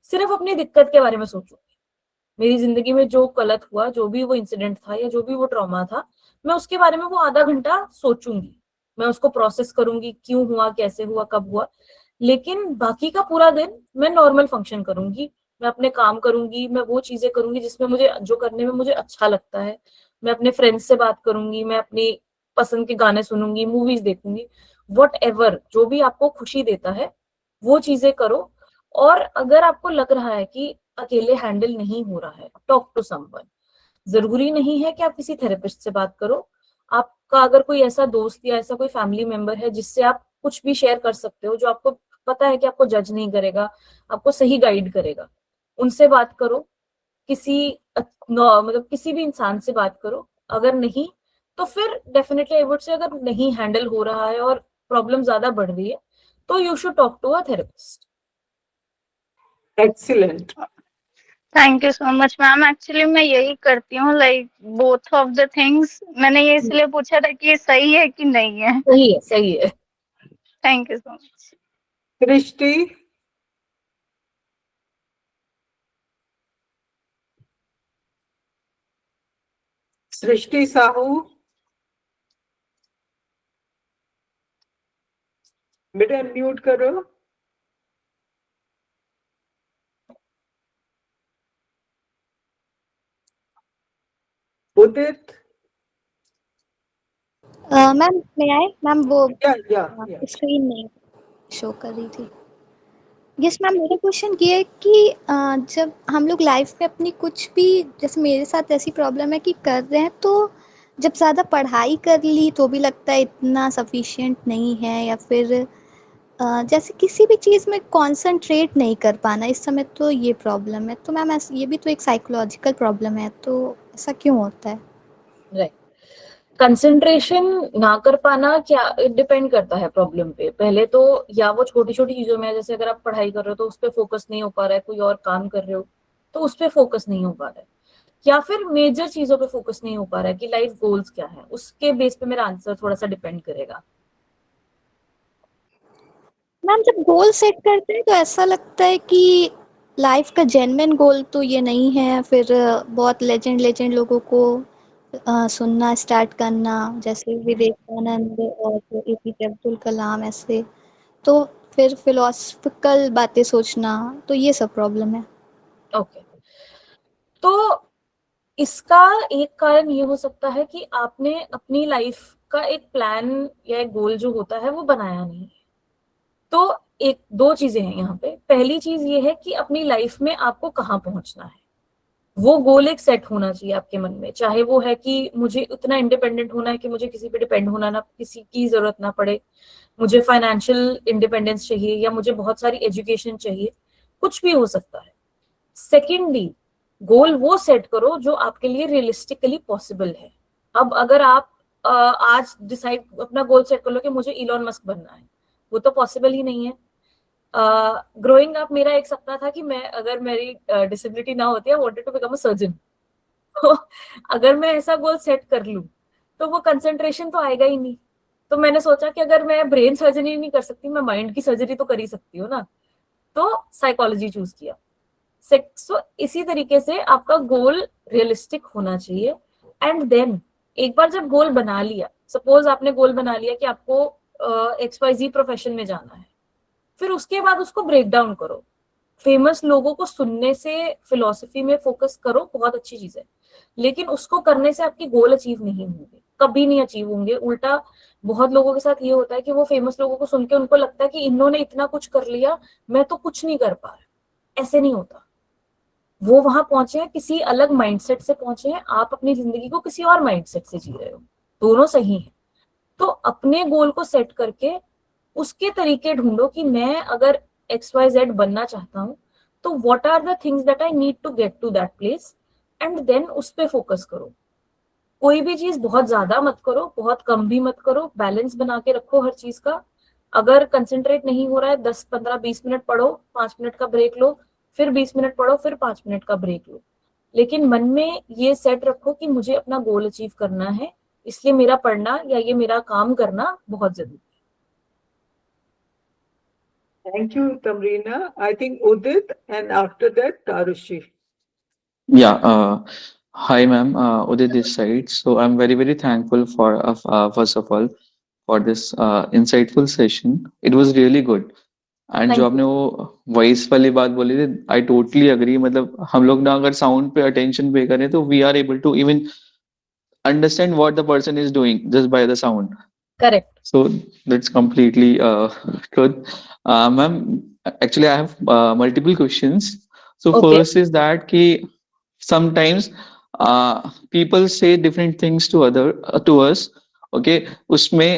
सिर्फ अपनी दिक्कत के बारे में सोचूंगी। मेरी जिंदगी में जो गलत हुआ, जो भी वो इंसिडेंट था या जो भी वो ट्रॉमा था, मैं उसके बारे में वो आधा घंटा सोचूंगी, मैं उसको प्रोसेस करूंगी, क्यों हुआ, कैसे हुआ, कब हुआ। लेकिन बाकी का पूरा दिन मैं नॉर्मल फंक्शन करूंगी, मैं अपने काम करूंगी, मैं वो चीजें करूंगी जिसमें मुझे, जो करने में मुझे अच्छा लगता है। मैं अपने फ्रेंड्स से बात करूंगी, मैं अपनी पसंद के गाने सुनूंगी, मूवीज देखूंगी, वट एवर जो भी आपको खुशी देता है वो चीजें करो। और अगर आपको लग रहा है कि अकेले हैंडल नहीं हो रहा है, टॉक टू समवन। जरूरी नहीं है कि आप किसी थेरेपिस्ट से बात करो। आपका अगर कोई ऐसा दोस्त या ऐसा कोई फैमिली मेंबर है जिससे आप कुछ भी शेयर कर सकते हो, जो आपको पता है कि आपको जज नहीं करेगा, आपको सही गाइड करेगा, उनसे बात करो। किसी मतलब किसी भी इंसान से बात करो। अगर नहीं तो फिर डेफिनेटली आई वुड से, अगर नहीं हैंडल हो रहा है और प्रॉब्लम ज्यादा बढ़ रही है तो you should talk to a therapist. Excellent. Thank you so much ma'am. Actually मैं यही करती हूँ, like both of the things. मैंने ये इसलिए पूछा था कि ये सही है कि नहीं है। सही है, सही है। Thank you so much. Srishti. Srishti Sahu. बेटा म्यूट करो। उदित। मैम मैं आए मैम, वो या स्क्रीन नहीं शो कर रही थी। यस मैम, मेरा क्वेश्चन ये है कि जब हम लोग लाइफ में अपनी कुछ भी, जैसे मेरे साथ ऐसी प्रॉब्लम है कि कर रहे हैं, तो जब ज़्यादा पढ़ाई कर ली तो भी लगता है इतना सफिशिएंट नहीं है, या फिर जैसे किसी भी चीज़ में कंसंट्रेट नहीं कर पाना, इस समय तो ये प्रॉब्लम है। तो मैम ये भी तो एक साइकोलॉजिकल प्रॉब्लम है, तो ऐसा क्यों होता है? राइट। कंसंट्रेशन ना कर पाना क्या डिपेंड करता है प्रॉब्लम पे। पहले तो या वो छोटी छोटी चीजों में है, जैसे अगर आप पढ़ाई कर रहे हो तो उस पर फोकस नहीं हो पा रहा है, कोई और काम कर रहे हो तो उस पर फोकस नहीं हो पा रहा है, या फिर मेजर चीजों पे फोकस नहीं हो पा रहा है कि लाइफ गोल्स क्या है, उसके बेस पे मेरा आंसर थोड़ा सा डिपेंड करेगा। मैम जब गोल सेट करते हैं तो ऐसा लगता है कि लाइफ का जेन्युइन गोल तो ये नहीं है, फिर बहुत लेजेंड लोगों को सुनना स्टार्ट करना, जैसे विवेकानंद और एपीजे अब्दुल कलाम, ऐसे तो फिर फिलोसफिकल बातें सोचना, तो ये सब प्रॉब्लम है। ओके, तो इसका एक कारण ये हो सकता है कि आपने अपनी लाइफ का एक प्लान या एक गोल जो होता है वो बनाया नहीं है। तो दो चीजें हैं यहाँ पे। पहली चीज ये है कि अपनी लाइफ में आपको कहाँ पहुंचना है। वो गोल एक सेट होना चाहिए आपके मन में, चाहे वो है कि मुझे उतना इंडिपेंडेंट होना है कि मुझे किसी पे डिपेंड होना ना, किसी की जरूरत ना पड़े, मुझे फाइनेंशियल इंडिपेंडेंस चाहिए, या मुझे बहुत सारी एजुकेशन चाहिए, कुछ भी हो सकता है। सेकेंडली, गोल वो सेट करो जो आपके लिए रियलिस्टिकली पॉसिबल है। अब अगर आप आज डिसाइड अपना गोल सेट कर लो कि मुझे इलॉन मस्क बनना है, वो तो पॉसिबल ही नहीं है। ग्रोइंग अप मेरा एक सपना था कि मैं, अगर मेरी डिसेबिलिटी ना होती, I wanted to become a surgeon. तो अगर मैं ऐसा गोल सेट कर लूं तो वो कंसंट्रेशन तो आएगा ही नहीं। तो मैंने सोचा कि अगर मैं ब्रेन सर्जरी नहीं कर सकती, मैं माइंड की सर्जरी तो कर ही सकती हूँ ना, तो साइकोलॉजी चूज किया। सो इसी तरीके से आपका गोल रियलिस्टिक होना चाहिए। एंड देन एक बार जब गोल बना लिया, सपोज आपने गोल बना लिया कि आपको XYZ प्रोफेशन में जाना है, फिर उसके बाद उसको ब्रेक डाउन करो। फेमस लोगों को सुनने से फिलॉसफी में फोकस करो, बहुत अच्छी चीज है, लेकिन उसको करने से आपकी गोल अचीव नहीं होंगे, कभी नहीं अचीव होंगे। उल्टा बहुत लोगों के साथ ये होता है कि वो फेमस लोगों को सुन के उनको लगता है कि इन्होंने इतना कुछ कर लिया, मैं तो कुछ नहीं कर पा रहा। ऐसे नहीं होता। वो वहां पहुंचे हैं किसी अलग माइंडसेट से पहुंचे हैं, आप अपनी जिंदगी को किसी और माइंडसेट से जी रहे हो, दोनों सही है। तो अपने गोल को सेट करके उसके तरीके ढूंढो कि मैं अगर XYZ बनना चाहता हूं तो what are the things that I need to get to that place, and then उस पे फोकस करो। कोई भी चीज बहुत ज्यादा मत करो, बहुत कम भी मत करो, बैलेंस बना के रखो हर चीज का। अगर कंसंट्रेट नहीं हो रहा है, 10 15 20 मिनट पढ़ो, 5 मिनट का ब्रेक लो, फिर 20 मिनट पढ़ो, फिर 5 मिनट का ब्रेक लो। लेकिन मन में ये सेट रखो कि मुझे अपना गोल अचीव करना है, इसलिए मेरा पढ़ना या ये मेरा काम करना बहुत जरूरी है। Thank you, Tamreena. I think Udit, and after that, Tarushi. Yeah, hi ma'am, Udit this side. So I'm very, very thankful for, first of all, for this insightful session. It was really good. And Thank जो you. आपने वो voice वाली बात बोली थी, I totally agree. मतलब हम लोग ना अगर साउंड पे अटेंशन पे करें तो we are able to even understand what the person is doing just by the sound. Correct. So that's completely truth. Ma'am, actually I have multiple questions. So Okay. first is that ki sometimes people say different things to to us. Okay, usme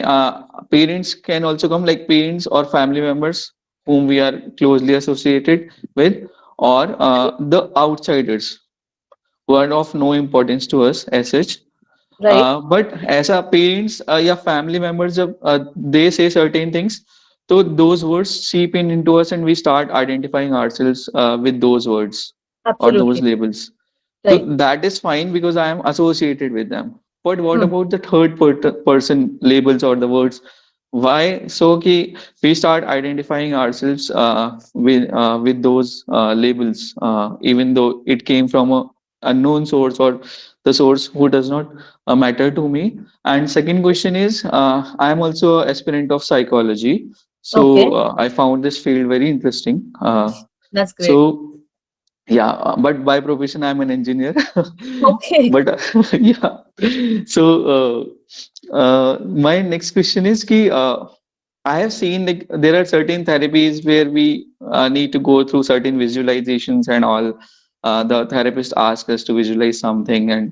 parents can also come, like parents or family members whom we are closely associated with, or the outsiders who are of no importance to us as such. Right. But as a parents या family members, जब they say certain things, so those words seep in into us and we start identifying ourselves with those words or those Absolutely. labels. So Right. that is fine because I am associated with them. But what Hmm. about the third person labels or the words? Why? So ki we start identifying ourselves with those labels, even though it came from a unknown source or the source who does not matter to me. And second question is, I am also an aspirant of psychology, so Okay. I found this field very interesting. That's great. So yeah, but by profession I'm an engineer. Okay. But yeah, so my next question is ki I have seen like there are certain therapies where we need to go through certain visualizations and all. The therapist asks us to visualize something and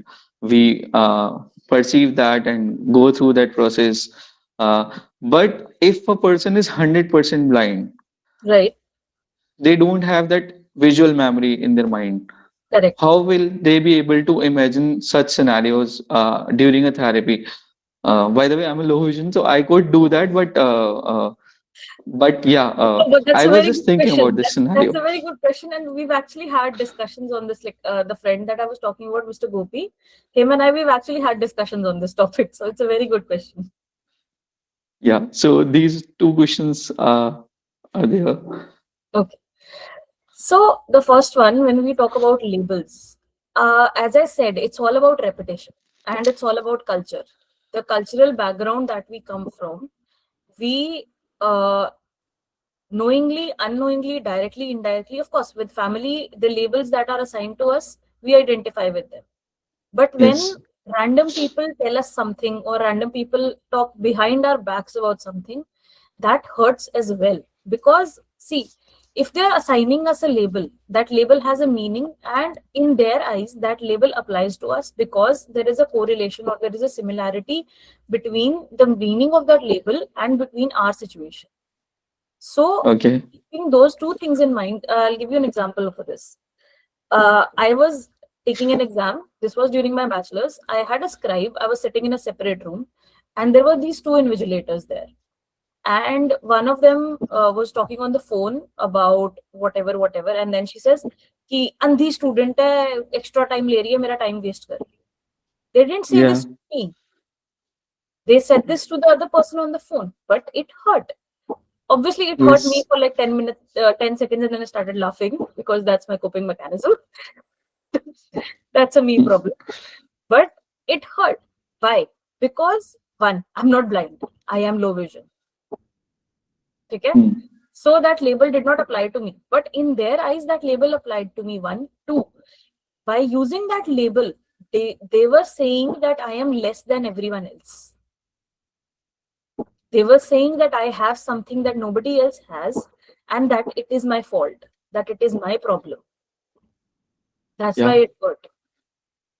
we perceive that and go through that process. But if a person is 100% blind, Right. they don't have that visual memory in their mind, Correct. how will they be able to imagine such scenarios during a therapy? By the way, I'm a low vision, so I could do that, but yeah, No, but that's I a was very just good thinking question. about this That's scenario. a very good question, and we've actually had discussions on this. Like the friend that I was talking about, Mr. Gopi, him and I, we've actually had discussions on this topic. So it's a very good question. Yeah, so these two questions are there. Okay. So the first one, when we talk about labels, as I said, it's all about repetition and it's all about culture. The cultural background that we come from, we knowingly, unknowingly, directly, indirectly, of course, with family, the labels that are assigned to us, we identify with them. But when Yes. random people tell us something or random people talk behind our backs about something, that hurts as well. Because, see, if they are assigning us a label, that label has a meaning, and in their eyes that label applies to us because there is a correlation or there is a similarity between the meaning of that label and between our situation. So Okay. keeping those two things in mind, I'll give you an example for this. I was taking an exam. This was during my bachelor's. I had a scribe. I was sitting in a separate room, and there were these two invigilators there. And one of them was talking on the phone about whatever, and then she says, "कि अंधी student है, extra time ले रही है, मेरा time waste कर रही है." They didn't say this to me. They said this to the other person on the phone, but it hurt. Obviously, it hurt me for like 10 minutes, 10 seconds, and then I started laughing because that's my coping mechanism. That's a me problem. But it hurt. Why? Because one, I'm not blind. I am low vision. Okay? So that label did not apply to me. But in their eyes, that label applied to me. One, two. By using that label, they were saying that I am less than everyone else. They were saying that I have something that nobody else has, and that it is my fault, that it is my problem. That's why it hurt.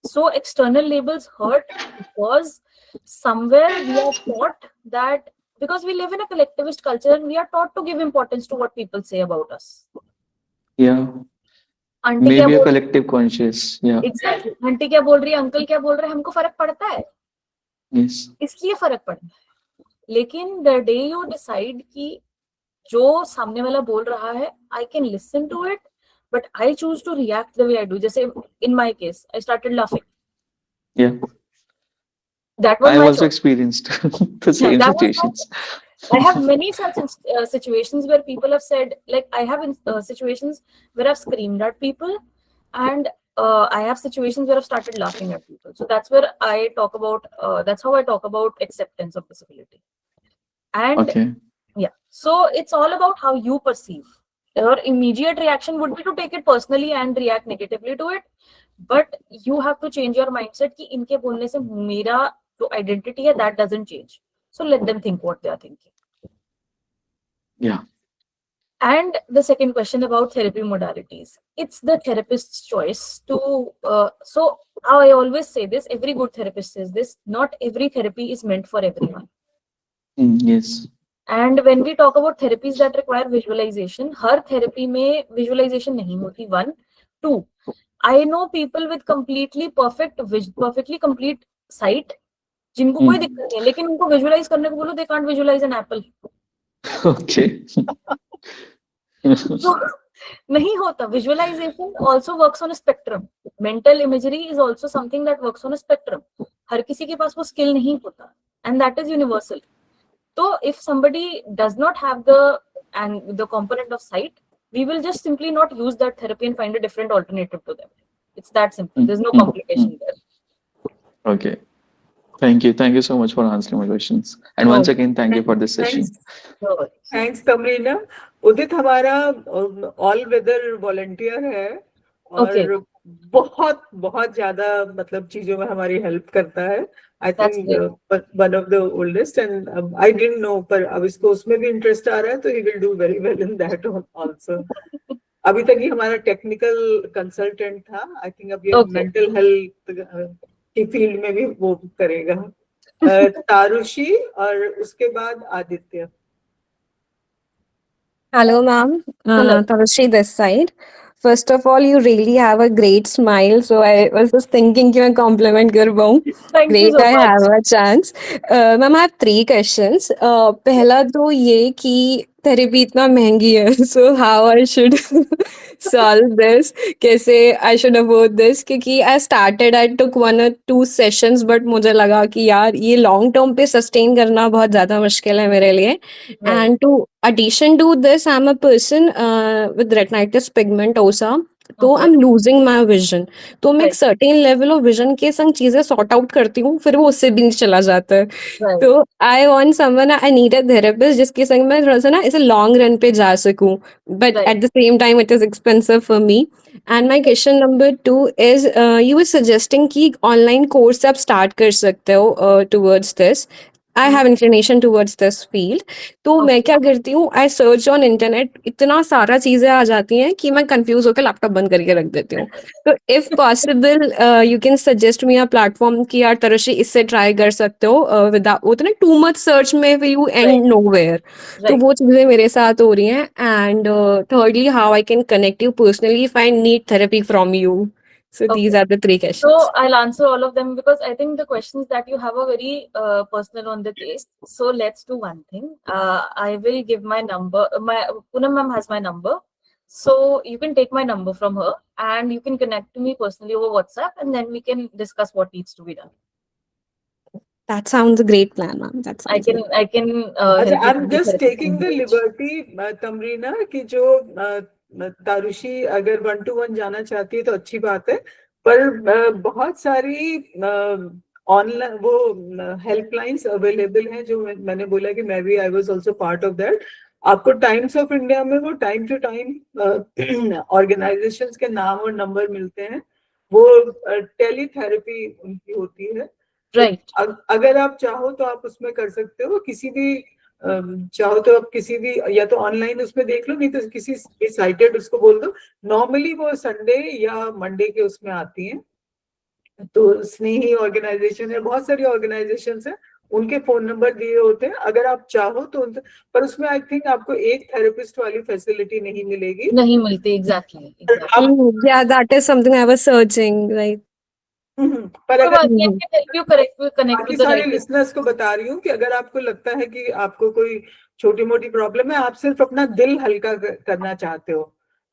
So external labels hurt because somewhere we are taught that, because we live in a collectivist culture and we are taught to give importance to what people say about us. Yeah. Auntie Maybe a collective conscious. Yeah. Exactly. Auntie क्या बोल रही है, uncle क्या बोल रहे हैं, हमको फर्क पड़ता है. Yes. इसलिए फर्क पड़ता है. लेकिन the day you decide कि जो सामने वाला बोल रहा है, I can listen to it, but I choose to react the way I do. जैसे in my case, I started laughing. Yeah. That was I my also choice. experienced the same that was my situations. I have many such situations where people have said, like I have situations where I've screamed at people, and I have situations where I've started laughing at people. So that's where I talk about, that's how I talk about acceptance of disability. And Okay. yeah, so it's all about how you perceive. Your immediate reaction would be to take it personally and react negatively to it. But you have to change your mindset कि इनके बोलने से मेरा जो identity है, that doesn't change. So let them think what they are thinking. Yeah. And the second question about therapy modalities. It's the therapist's choice to, so I always say this, every good therapist says this, not every therapy is meant for everyone. Yes. And when we talk about therapies that require visualization, her therapy में visualization नहीं होती. One, two. I know people with perfectly complete sight, जिनको कोई दिक्कत नहीं है, लेकिन उनको visualize करने को बोलो, they can't visualize an apple. Okay. So, नहीं होता. Visualization also works on a spectrum. Mental imagery is also something that works on a spectrum. हर किसी के पास वो skill नहीं होता, and that is universal. So if somebody does not have the component of sight, we will just simply not use that therapy and find a different alternative to them. It's that simple. There's no complication there. Okay. Thank you. Thank you so much for answering my questions. And once again, thank you for this session. Thanks, Tamreena. उदित हमारा all weather volunteer है और बहुत ज्यादा मतलब चीजों में हमारी help करता है. I think one of the oldest, and I didn't know, पर अब इसको उसमें भी इंटरेस्ट आ रहा है, तो he will do very well in that also. अभी तक ही हमारा टेक्निकल कंसल्टेंट था. I think अब ये मेंटल हेल्थ की फील्ड में भी वो करेगा. तारुषी और उसके बाद Aditya. Hello, ma'am. Tarushi this side. First of all, you really have a great smile. So I was just thinking कि मैं compliment कर पाऊँ. Great, I have a chance. Ma'am, I have 3 questions. पहला तो ये कि therapy इतना महंगी है. So how I should solve this? कैसे I should afford this? क्योंकि I started, I took 1 or 2 sessions, but मुझे लगा कि यार ये long term पे sustain करना बहुत ज़्यादा मुश्किल है मेरे लिए. And to addition to this, I'm a person with retinitis pigmentosa. तो I'm losing my vision. तो मैं एक certain level of vision के संग चीजें sort out करती हूँ, फिर वो उससे भी नहीं चला जाता है. तो I want someone, I need a therapist जिसके संग मैं थोड़ा सा ना इसे long run पे जा सकूँ. But at the same time, it is expensive for me. And my question number 2 is, you were suggesting कि online course आप start कर सकते हो towards this. I have inclination towards this field. तो मैं क्या करती हूँ, I search on internet, इतना सारा चीजें आ जाती हैं कि मैं कंफ्यूज होकर लैपटॉप बंद करके रख देती हूँ. तो if possible, you can suggest me a platform कि यार तरशी इससे ट्राई कर सकते हो, without उतना too much search में will you end nowhere. तो वो चीजें मेरे साथ हो रही हैं. And thirdly, how I can connect you personally if I need therapy from you. So these are the 3 questions. So I'll answer all of them because I think the questions that you have are very personal on the case. So let's do one thing. I will give my number. Poonam ma'am has my number. So you can take my number from her and you can connect to me personally over WhatsApp and then we can discuss what needs to be done. That sounds a great plan, ma'am. That sounds I can help you I'm with the just therapy taking the page. liberty, Tamreena, कि जो तारुशी अगर 1-to-1 जाना चाहती है तो अच्छी बात है, पर बहुत सारी ऑनलाइन वो हेल्पलाइंस अवेलेबल हैं जो मैंने बोला कि मैं भी I was also part of that. आपको टाइम्स ऑफ इंडिया में वो टाइम टू टाइम ऑर्गेनाइजेशंस के नाम और नंबर मिलते हैं. वो टेलीथेरेपी उनकी होती है. Right. अगर आप चाहो तो आप उसमें कर सकते हो. किसी भी चाहो तो आप किसी भी या तो ऑनलाइन उसमें देख लो, नहीं तो किसी साइटेड उसको बोल दो. नॉर्मली वो संडे या मंडे के उसमें आती हैं. तो स्नेही ऑर्गेनाइजेशन है, बहुत सारी ऑर्गेनाइजेशन है, उनके फोन नंबर दिए होते हैं. अगर आप चाहो तो पर उसमें आई थिंक आपको एक थेरेपिस्ट वाली फैसिलिटी नहीं मिलेगी. नहीं मिलती. Exactly. Yeah, that is something I was searching, right? पर अगर कनेक्ट बाकी सारे लिसनर्स को बता रही हूँ कि अगर आपको लगता है कि आपको कोई छोटी मोटी प्रॉब्लम है, आप सिर्फ अपना दिल हल्का करना चाहते हो,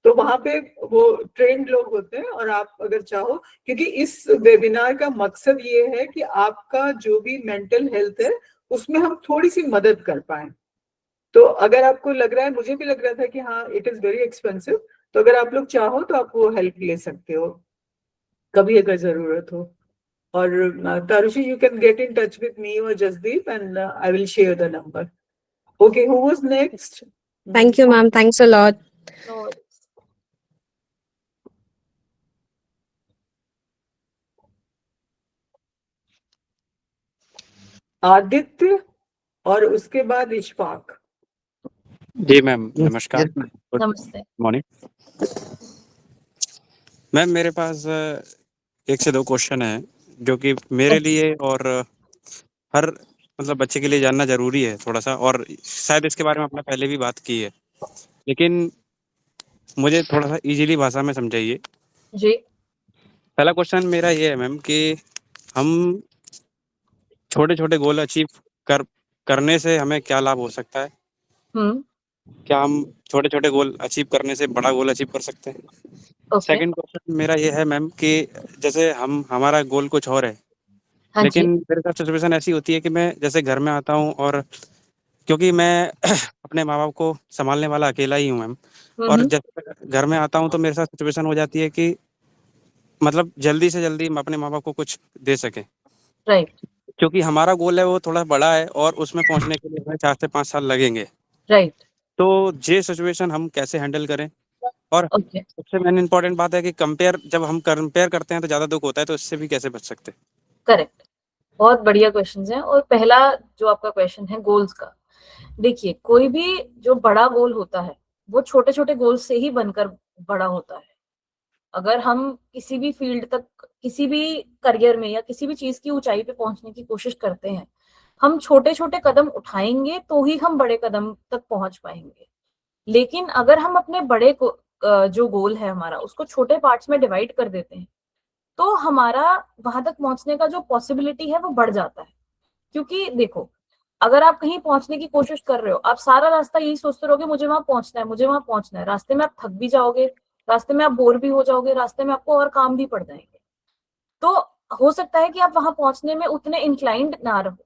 तो वहां पे वो ट्रेंड लोग होते हैं. और आप अगर चाहो, क्योंकि इस वेबिनार का मकसद ये है कि आपका जो भी मेंटल हेल्थ है उसमें हम थोड़ी सी मदद कर पाए. तो अगर आपको लग रहा है, मुझे भी लग रहा था कि हाँ इट इज वेरी एक्सपेंसिव, तो अगर आप लोग चाहो तो आप वो हेल्प ले सकते हो कभी अगर जरूरत हो. और तारुशी, you can get in touch with me or Jasdeep and I will share the number. Okay, who was next? Thank you, ma'am. Thanks a lot. No. Aditya और उसके बाद इशफाक. जी मैम, नमस्कार. नमस्ते. Morning ma'am. मेरे पास 1 से 2 क्वेश्चन है जो कि मेरे लिए और हर मतलब बच्चे के लिए जानना जरूरी है थोड़ा सा, और शायद इसके बारे में आपने पहले भी बात की है, लेकिन मुझे थोड़ा सा इजीली भाषा में समझाइए. जी. पहला क्वेश्चन मेरा ये है मैम कि हम छोटे छोटे गोल अचीव करने से हमें क्या लाभ हो सकता है? क्या हम छोटे छोटे गोल अचीव करने से बड़ा गोल अचीव कर सकते हैं? सेकंड क्वेश्चन मेरा ये है मैम कि जैसे हमारा गोल कुछ और है, लेकिन मेरे साथ सिचुएशन ऐसी होती है कि मैं जैसे घर में आता हूँ, और क्योंकि मैं अपने माँ बाप को संभालने वाला अकेला ही हूँ मैम, और जैसे घर में आता हूँ तो मेरे साथ सिचुएशन हो जाती है कि मतलब जल्दी से जल्दी मैं अपने माँ बाप को कुछ दे सके. राइट. क्योंकि हमारा गोल है वो थोड़ा बड़ा है और उसमें पहुंचने के लिए हमें 4 से 5 साल लगेंगे. राइट. तो ये सिचुएशन हम कैसे हैंडल करें? और सबसे मेन इम्पोर्टेंट बात है कि जब हम कंपेयर करते हैं तो ज्यादा दुख होता है, तो इससे भी कैसे बच सकते हैं? करेक्ट. बहुत बढ़िया क्वेश्चंस हैं. और पहला जो आपका क्वेश्चन है गोल्स का, देखिए कोई भी जो बड़ा गोल होता है वो छोटे छोटे गोल से ही बनकर बड़ा होता है. अगर हम किसी भी फील्ड तक, किसी भी करियर में या किसी भी चीज की ऊंचाई पे पहुंचने की कोशिश करते हैं, हम छोटे छोटे कदम उठाएंगे तो ही हम बड़े कदम तक पहुंच पाएंगे. लेकिन अगर हम अपने बड़े जो गोल है हमारा, उसको छोटे पार्ट्स में डिवाइड कर देते हैं, तो हमारा वहां तक पहुंचने का जो पॉसिबिलिटी है वो बढ़ जाता है. क्योंकि देखो, अगर आप कहीं पहुंचने की कोशिश कर रहे हो, आप सारा रास्ता यही सोचते रहोगे मुझे वहां पहुंचना है, मुझे वहां पहुंचना है. रास्ते में आप थक भी जाओगे, रास्ते में आप बोर भी हो जाओगे, रास्ते में आपको और काम भी पड़ जाएंगे. तो हो सकता है कि आप वहां पहुंचने में उतने इंक्लाइंड ना रहो.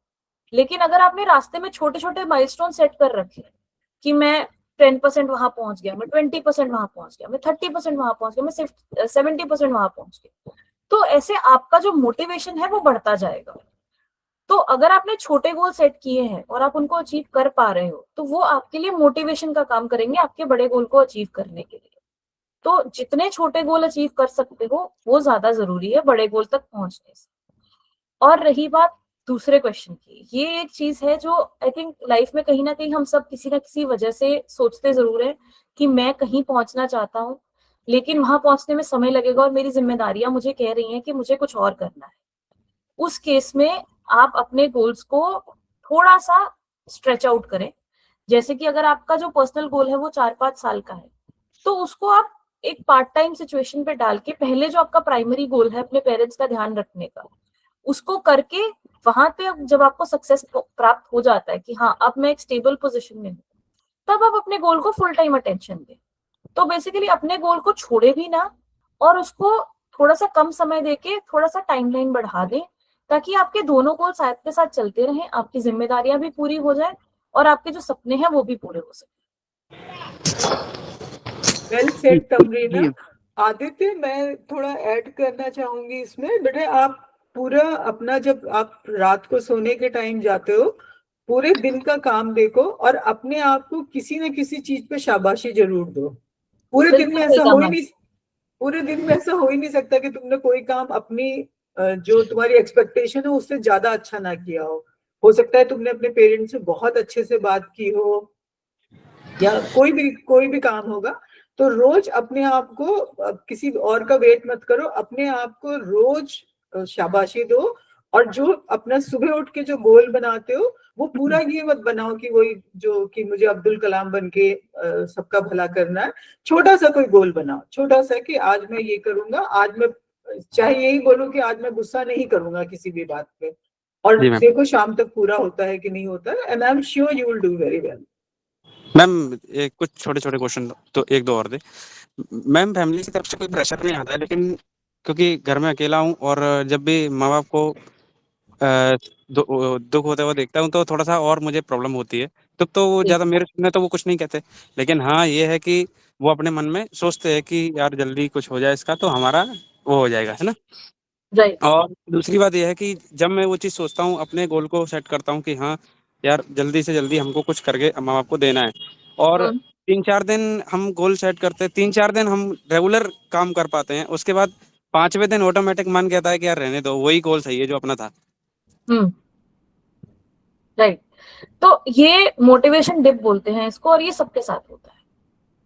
लेकिन अगर आपने रास्ते में छोटे छोटे माइलस्टोन सेट कर रखे कि मैं 10% वहां पहुंच गया, मैं 20% वहां पहुंच गया, मैं 30% वहां पहुंच गया, मैं 70% वहां पहुंच गया, तो ऐसे आपका जो मोटिवेशन है वो बढ़ता जाएगा. तो अगर आपने छोटे गोल सेट किए हैं और आप उनको अचीव कर पा रहे हो, तो वो आपके लिए मोटिवेशन का काम करेंगे आपके बड़े गोल को अचीव करने के लिए. तो जितने छोटे गोल अचीव कर सकते हो वो ज्यादा जरूरी है बड़े गोल तक पहुंचने से. और रही बात दूसरे क्वेश्चन की, ये एक चीज है जो आई थिंक लाइफ में कहीं ना कहीं हम सब किसी ना किसी वजह से सोचते जरूर है कि मैं कहीं पहुंचना चाहता हूँ, लेकिन वहां पहुंचने में समय लगेगा और मेरी जिम्मेदारियां मुझे कह रही हैं कि मुझे कुछ और करना है। उस केस में आप अपने गोल्स को थोड़ा सा स्ट्रेच आउट करें। जैसे कि अगर आपका जो पर्सनल गोल है वो 4-5 साल का है, तो उसको आप एक पार्ट टाइम सिचुएशन पे डाल के पहले जो आपका प्राइमरी गोल है अपने पेरेंट्स का ध्यान रखने का, उसको करके वहां पे जब आपको सक्सेस प्राप्त हो जाता है कि हाँ अब मैं एक स्टेबल पोजीशन में हूँ, तब आप अपने गोल को फुल टाइम अटेंशन दें। तो बेसिकली अपने गोल को छोड़े भी ना और उसको थोड़ा सा कम समय देके थोड़ा सा टाइमलाइन बढ़ा दें, ताकि आपके दोनों गोल साथ के साथ चलते रहें, आपकी जिम्मेदारियां भी पूरी हो जाए और आपके जो सपने हैं वो भी पूरे हो सके। Well said Tamrina. जी आदित्य, मैं थोड़ा ऐड करना चाहूंगी इसमें। बेटे आप पूरा अपना, जब आप रात को सोने के टाइम जाते हो, पूरे दिन का काम देखो और अपने आप को किसी न किसी चीज पे शाबाशी जरूर दो। पूरे दिन में ऐसा हो ही नहीं सकता कि तुमने कोई काम अपनी जो तुम्हारी एक्सपेक्टेशन है उससे ज्यादा अच्छा ना किया हो सकता है तुमने अपने पेरेंट्स से बहुत अच्छे से बात की हो, या कोई भी काम होगा। तो रोज अपने आप को, किसी और का वेट मत करो, अपने आप को रोज शाबाशी दो। और जो अपना सुबह उठ के जो गोल बनाते हो वो पूरा ये मत बनाओ कि वही जो कि मुझे अब्दुल कलाम बन के सबका भला करना है। छोटा सा कोई गोल बनाओ, छोटा सा कि आज मैं ये करूंगा, आज मैं चाहे यही बोलूं कि आज मैं गुस्सा नहीं करूंगा किसी भी बात पे, और देखो शाम तक पूरा होता है कि नहीं होता है। And I am sure you will do very well. Ma'am कुछ छोटे छोटे क्वेश्चन तो एक दो और दे। मैम फैमिली की तरफ से कोई प्रेशर नहीं आता है, लेकिन क्योंकि घर में अकेला हूँ और जब भी माँ बाप को दुख होते हुए देखता हूँ तो थोड़ा सा और मुझे प्रॉब्लम होती है। तो वो ज्यादा मेरे सुनने तो वो कुछ नहीं कहते, लेकिन हाँ ये है कि वो अपने मन में सोचते हैं कि यार जल्दी कुछ हो जाए इसका तो हमारा वो हो जाएगा, है ना। राइट। और दूसरी बात यह है कि जब मैं वो चीज़ सोचता हूँ, अपने गोल को सेट करता हूँ कि हाँ यार जल्दी से जल्दी हमको कुछ करके माँ बाप को देना है, और 3-4 दिन हम गोल सेट करते हैं, 3-4 दिन हम रेगुलर काम कर पाते हैं, उसके बाद 5वें दिन ऑटोमेटिक मन कहता है कि यार रहने दो, वही गोल सही है जो अपना था। राइट। तो ये मोटिवेशन डिप बोलते हैं इसको, और ये सबके साथ होता है।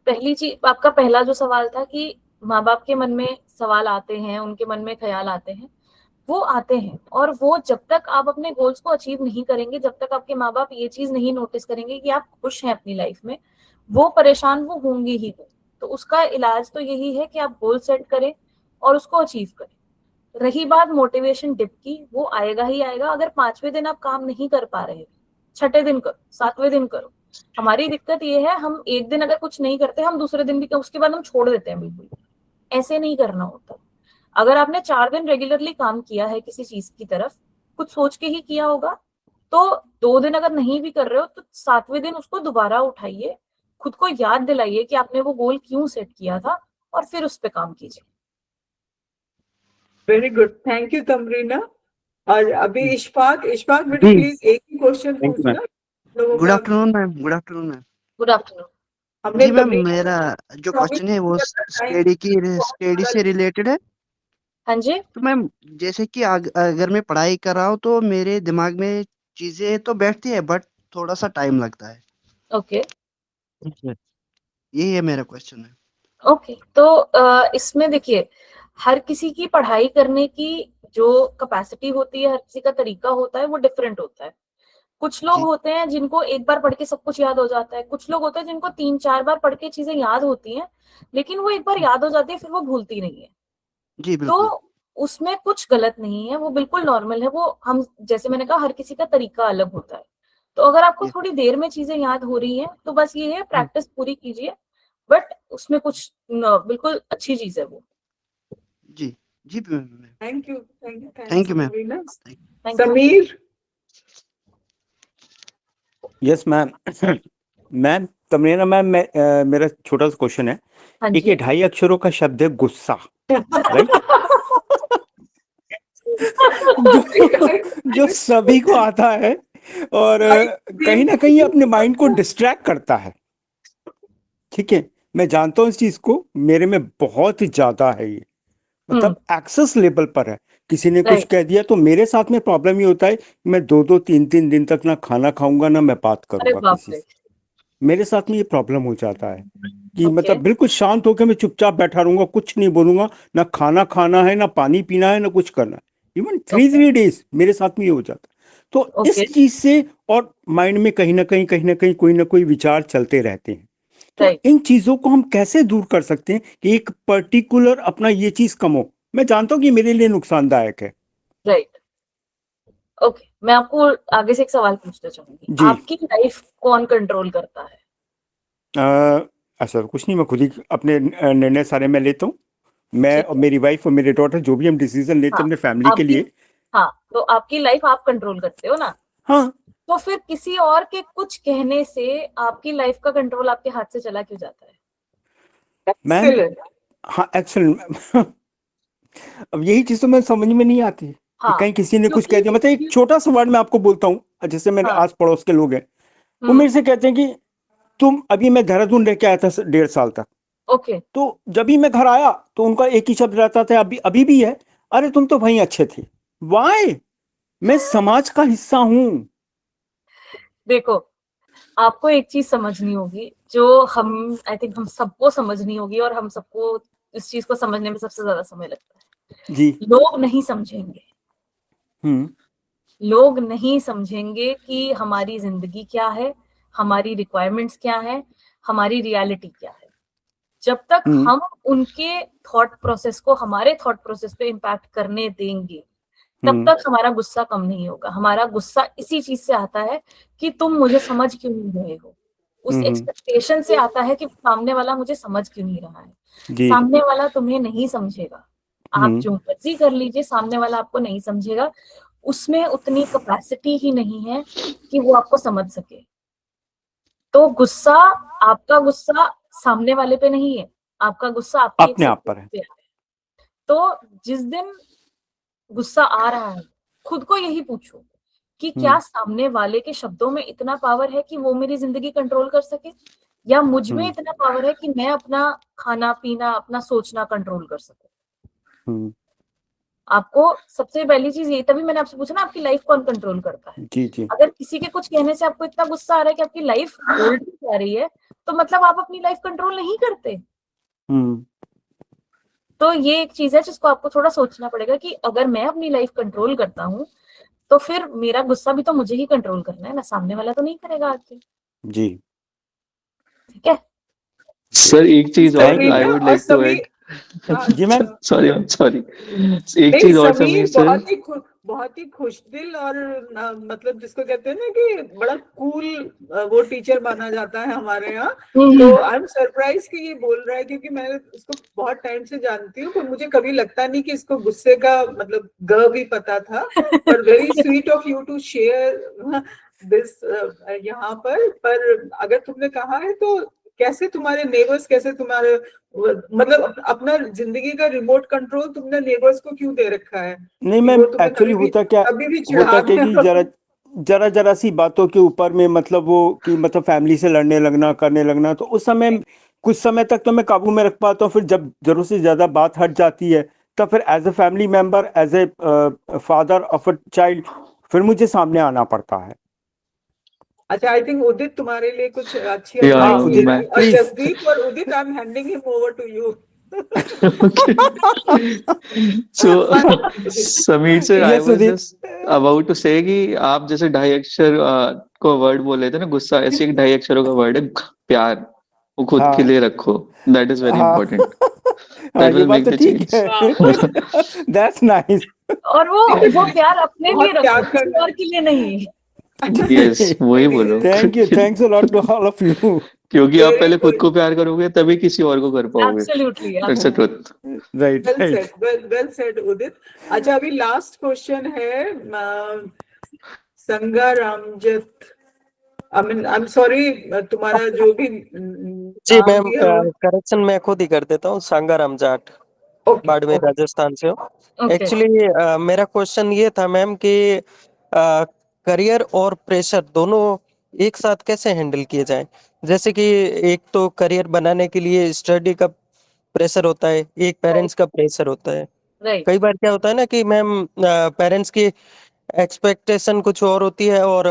पहली चीज, आपका पहला जो सवाल था कि माँ बाप के मन में सवाल आते हैं, उनके मन में ख्याल आते हैं, वो आते हैं, और वो जब तक आप अपने गोल्स को अचीव नहीं करेंगे, जब तक आपके माँ बाप ये चीज नहीं नोटिस करेंगे कि आप खुश हैं अपनी लाइफ में, वो परेशान वो होंगे ही। तो उसका इलाज तो यही है कि आप गोल सेट करें और उसको अचीव करें। रही बात मोटिवेशन डिप की, वो आएगा ही आएगा। अगर 5वें दिन आप काम नहीं कर पा रहे, 6ठे दिन करो, 7वें दिन करो। हमारी दिक्कत ये है, हम एक दिन अगर कुछ नहीं करते, हम दूसरे दिन भी, उसके बाद हम छोड़ देते हैं बिल्कुल। ऐसे नहीं करना होता। अगर आपने 4 दिन रेगुलरली काम किया है किसी चीज की तरफ, कुछ सोच के ही किया होगा, तो 2 दिन अगर नहीं भी कर रहे हो तो 7वें दिन उसको दोबारा उठाइए, खुद को याद दिलाइए कि आपने वो गोल क्यों सेट किया था, और फिर उस पर काम कीजिए। Very good, thank you Tamrina. और अभी इशफाक बेटे प्लीज एक ही क्वेश्चन पूछना। Good afternoon ma'am. Good afternoon ma'am. Good afternoon. जी मैम, मेरा जो क्वेश्चन है वो स्टडी से रिलेटेड है। हाँ जी। तो मैम जैसे कि अगर मैं पढ़ाई कर रहा हूँ तो मेरे दिमाग में चीजें तो बैठती है, बट थोड़ा सा टाइम लगता है। ओके, यही है मेरा क्वेश्चन है। ओके। तो इसमें देखिए, हर किसी की पढ़ाई करने की जो कैपेसिटी होती है, हर किसी का तरीका होता है, वो डिफरेंट होता है। कुछ लोग होते हैं जिनको एक बार पढ़ के सब कुछ याद हो जाता है, कुछ लोग होते हैं जिनको 3-4 बार पढ़ के चीजें याद होती हैं, लेकिन वो एक बार याद हो जाती है फिर वो भूलती नहीं है। जी बिल्कुल। तो उसमें कुछ गलत नहीं है, वो बिल्कुल नॉर्मल है। वो हम, जैसे मैंने कहा, हर किसी का तरीका अलग होता है। तो अगर आपको थोड़ी देर में चीजें याद हो रही हैं तो बस ये है, प्रैक्टिस पूरी कीजिए, बट उसमें कुछ बिल्कुल अच्छी चीज है वो। जी जी ma'am. Thank you ma'am. Sameer. Yes ma'am. Ma'am Tamrina ma'am, मेरा छोटा सा क्वेश्चन है। एक ये 2.5 अक्षरों का शब्द है गुस्सा, राइट? जो सभी को आता है और कहीं ना कहीं अपने माइंड को डिस्ट्रैक्ट करता है। ठीक है, मैं जानता हूँ इस चीज को, मेरे में बहुत ही ज्यादा है ये, मतलब एक्सेस लेवल पर है। किसी ने कुछ कह दिया, तो मेरे साथ में प्रॉब्लम ये होता है, मैं 2-2 3-3 दिन तक ना खाना खाऊंगा ना मैं बात अरे करूंगा बाप किसी रे। से। मेरे साथ में ये प्रॉब्लम हो जाता है कि ओके। मतलब बिल्कुल शांत होकर मैं चुपचाप बैठा रहूंगा, कुछ नहीं बोलूंगा, ना खाना खाना है, ना पानी पीना है, ना कुछ करना है। इवन 3 डेज मेरे साथ में ये हो जाता है। तो इस ओके। चीज से, और माइंड में कहीं ना कहीं कोई ना कोई विचार चलते रहते हैं। तो राइट। इन चीजों को हम कैसे दूर कर सकते हैं कि एक पर्टिकुलर अपना ये चीज कम हो? मैं जानता हूँ कि मेरे लिए नुकसानदायक है। राइट। ओके, मैं आपको आगे से एक सवाल पूछना चाहूंगी। जी। आपकी लाइफ कौन कंट्रोल करता है? ऐसा कुछ नहीं, मैं खुद ही अपने निर्णय सारे मैं लेता हूँ। मैं ठीक और है। मेरी वाइफ और मेरे डॉटर जो भी हम डिसीजन लेते हाँ, हैं अपने फैमिली के आपकी लिए। हाँ, तो आपकी लाइफ आप कंट्रोल करते हो ना? हाँ। तो फिर किसी और के कुछ कहने से आपकी लाइफ का कंट्रोल आपके हाथ से चला क्यों जाता है? Ma'am, Excellent. हाँ एक्चुअली अब यही चीज तो मैं समझ में नहीं आती कि हाँ, कहीं किसी ने कुछ कह क्योंकि दिया। मतलब एक छोटा सा वर्ड मैं आपको बोलता हूँ, जैसे मेरे हाँ। आस पड़ोस के लोग हैं, वो मेरे से कहते हैं कि तुम, अभी मैं देहरादून रह के आया था 1.5 साल तक, ओके। तो जब भी मैं घर आया तो उनका एक ही शब्द रहता था, अभी अभी भी है, अरे तुम तो वहीं अच्छे थे। वाई? मैं समाज का हिस्सा हूँ। देखो, आपको एक चीज समझनी होगी जो आई थिंक हम सबको समझनी होगी, और हम सबको इस चीज को समझने में सबसे ज्यादा समय लगता है। जी। लोग नहीं समझेंगे। हम्म। लोग नहीं समझेंगे कि हमारी जिंदगी क्या है, हमारी रिक्वायरमेंट्स क्या है, हमारी रियलिटी क्या है। जब तक हम उनके थॉट प्रोसेस को हमारे थॉट प्रोसेस पे इम्पैक्ट करने देंगे, तब तक हमारा गुस्सा कम नहीं होगा। हमारा गुस्सा इसी चीज से आता है कि तुम मुझे समझ क्यों नहीं रहे हो। उस एक्सपेक्टेशन से आता है कि सामने वाला मुझे समझ क्यों नहीं रहा है। जी। सामने वाला तुम्हें नहीं समझेगा। आप जो मर्जी कर लीजिए, सामने वाला आपको नहीं समझेगा। उसमें उतनी कैपेसिटी ही नहीं है कि वो आपको समझ सके। तो गुस्सा, आपका गुस्सा सामने वाले पे नहीं है, आपका गुस्सा आपकी अपने आप पर है। एक्सेप्टेंस पे है। तो जिस दिन गुस्सा आ रहा है, खुद को यही पूछो कि क्या सामने वाले के शब्दों में इतना पावर है कि वो मेरी जिंदगी कंट्रोल कर सके, या मुझ में इतना पावर है कि मैं अपना खाना पीना, अपना सोचना कंट्रोल कर सकूं। आपको सबसे पहली चीज ये, तभी मैंने आपसे पूछा ना आपकी लाइफ कौन कंट्रोल करता है। जी जी। अगर किसी के कुछ कहने से आपको इतना गुस्सा आ रहा है कि आपकी लाइफ उल्ट जा रही है, तो मतलब आप अपनी लाइफ कंट्रोल नहीं करते। तो ये एक चीज है जिसको आपको थोड़ा सोचना पड़ेगा कि अगर मैं अपनी लाइफ कंट्रोल करता हूँ, तो फिर मेरा गुस्सा भी तो मुझे ही कंट्रोल करना है ना, सामने वाला तो नहीं करेगा आके। जी। ठीक है सर, एक चीज और I would like to add. जी मैम। सॉरी एक नहीं, चीज और समीर समीर सर। बहुत ही खुशदिल और मतलब जिसको कहते हैं ना कि बड़ा कूल वो टीचर माना जाता है हमारे यहाँ। तो आई एम सरप्राइज कि ये बोल रहा है, क्योंकि मैं इसको बहुत टाइम से जानती हूँ, पर मुझे कभी लगता नहीं कि इसको गुस्से का मतलब ग भी पता था। पर very sweet of you to share this यहाँ पर अगर तुमने कहा है तो कैसे तुम्हारे नेबर्स, कैसे तुम्हारे मतलब अपना जिंदगी का रिमोट कंट्रोल तुमने नेबर्स को क्यों दे रखा है? नहीं कि मैम, वो तुम्हें एक्चुअली होता क्या चिढ़ा कि जरा सी बातों के ऊपर में मतलब वो कि मतलब फैमिली से लड़ने लगना, करने लगना, तो उस समय कुछ समय तक तो मैं काबू में रख पाता हूँ। फिर जब जरूरत से ज्यादा बात हट जाती है, तब फिर as a family member, as a father of a child, फिर मुझे सामने आना पड़ता है। अच्छा, आई थिंक उदित तुम्हारे लिए कुछ अच्छी Yeah, एडवाइस उदित, है। और please. जसदीप और Udit, I am handing him over to you. So Sameer sir, I Yes, was Udit. Just about to say कि आप जैसे 2.5 अक्षर को वर्ड बोल रहे थे ना, गुस्सा, ऐसे एक 2.5 अक्षरों का वर्ड है प्यार, वो खुद के हाँ लिए रखो। दैट इज वेरी हाँ इंपॉर्टेंट। हाँ, दैट ये विल बात मेक तो द ठीक चेंज। है। That's nice. और वो प्यार अपने लिए बहुत रखो, प्यार किसी करना और के लिए नहीं। यस, वही बोलो। Thank you, thanks a lot to all of you. क्योंकि आप वेरी पहले खुद गुड, को प्यार करोगे तभी किसी और को कर पाओगे। Absolutely. That's the truth. Right well right. Said, well said Udit. अच्छा, अभी लास्ट क्वेश्चन है संगा रामजत। आई एम सॉरी, तुम्हारा जो भी जी नाम मैम, दिया हो। करेक्शन मैं खुद ही कर देता हूँ। Sangaram Jat, okay Barmer okay. राजस्थान से हूँ। ओके। एक्चुअली मेरा क्वेश्चन ये था मैम कि करियर और प्रेशर दोनों एक साथ कैसे हैंडल किए जाएं। जैसे कि एक तो करियर बनाने के लिए स्टडी का प्रेशर होता है, एक पेरेंट्स का प्रेशर होता है। राइट कई बार क्या होता है ना कि मैम पेरेंट्स की एक्सपेक्टेशन कुछ और होती है और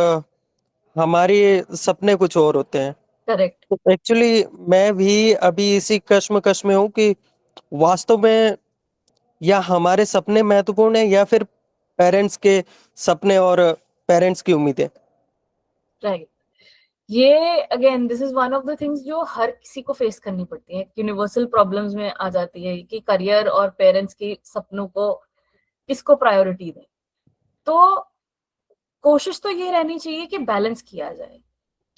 हमारी सपने कुछ और होते हैं। करेक्ट तो एक्चुअली मैं भी अभी इसी कश्मकश में हूँ कि वास्तव में या हमारे सपने महत्वपूर्ण है या फिर पेरेंट्स के सपने और पेरेंट्स की उम्मीदें। राइट ये again this is one of the things जो हर किसी को फेस करनी पड़ती है, यूनिवर्सल प्रॉब्लम्स में आ जाती है कि करियर और पेरेंट्स के सपनों को किसको प्रायोरिटी दें। तो कोशिश तो ये रहनी चाहिए कि बैलेंस किया जाए,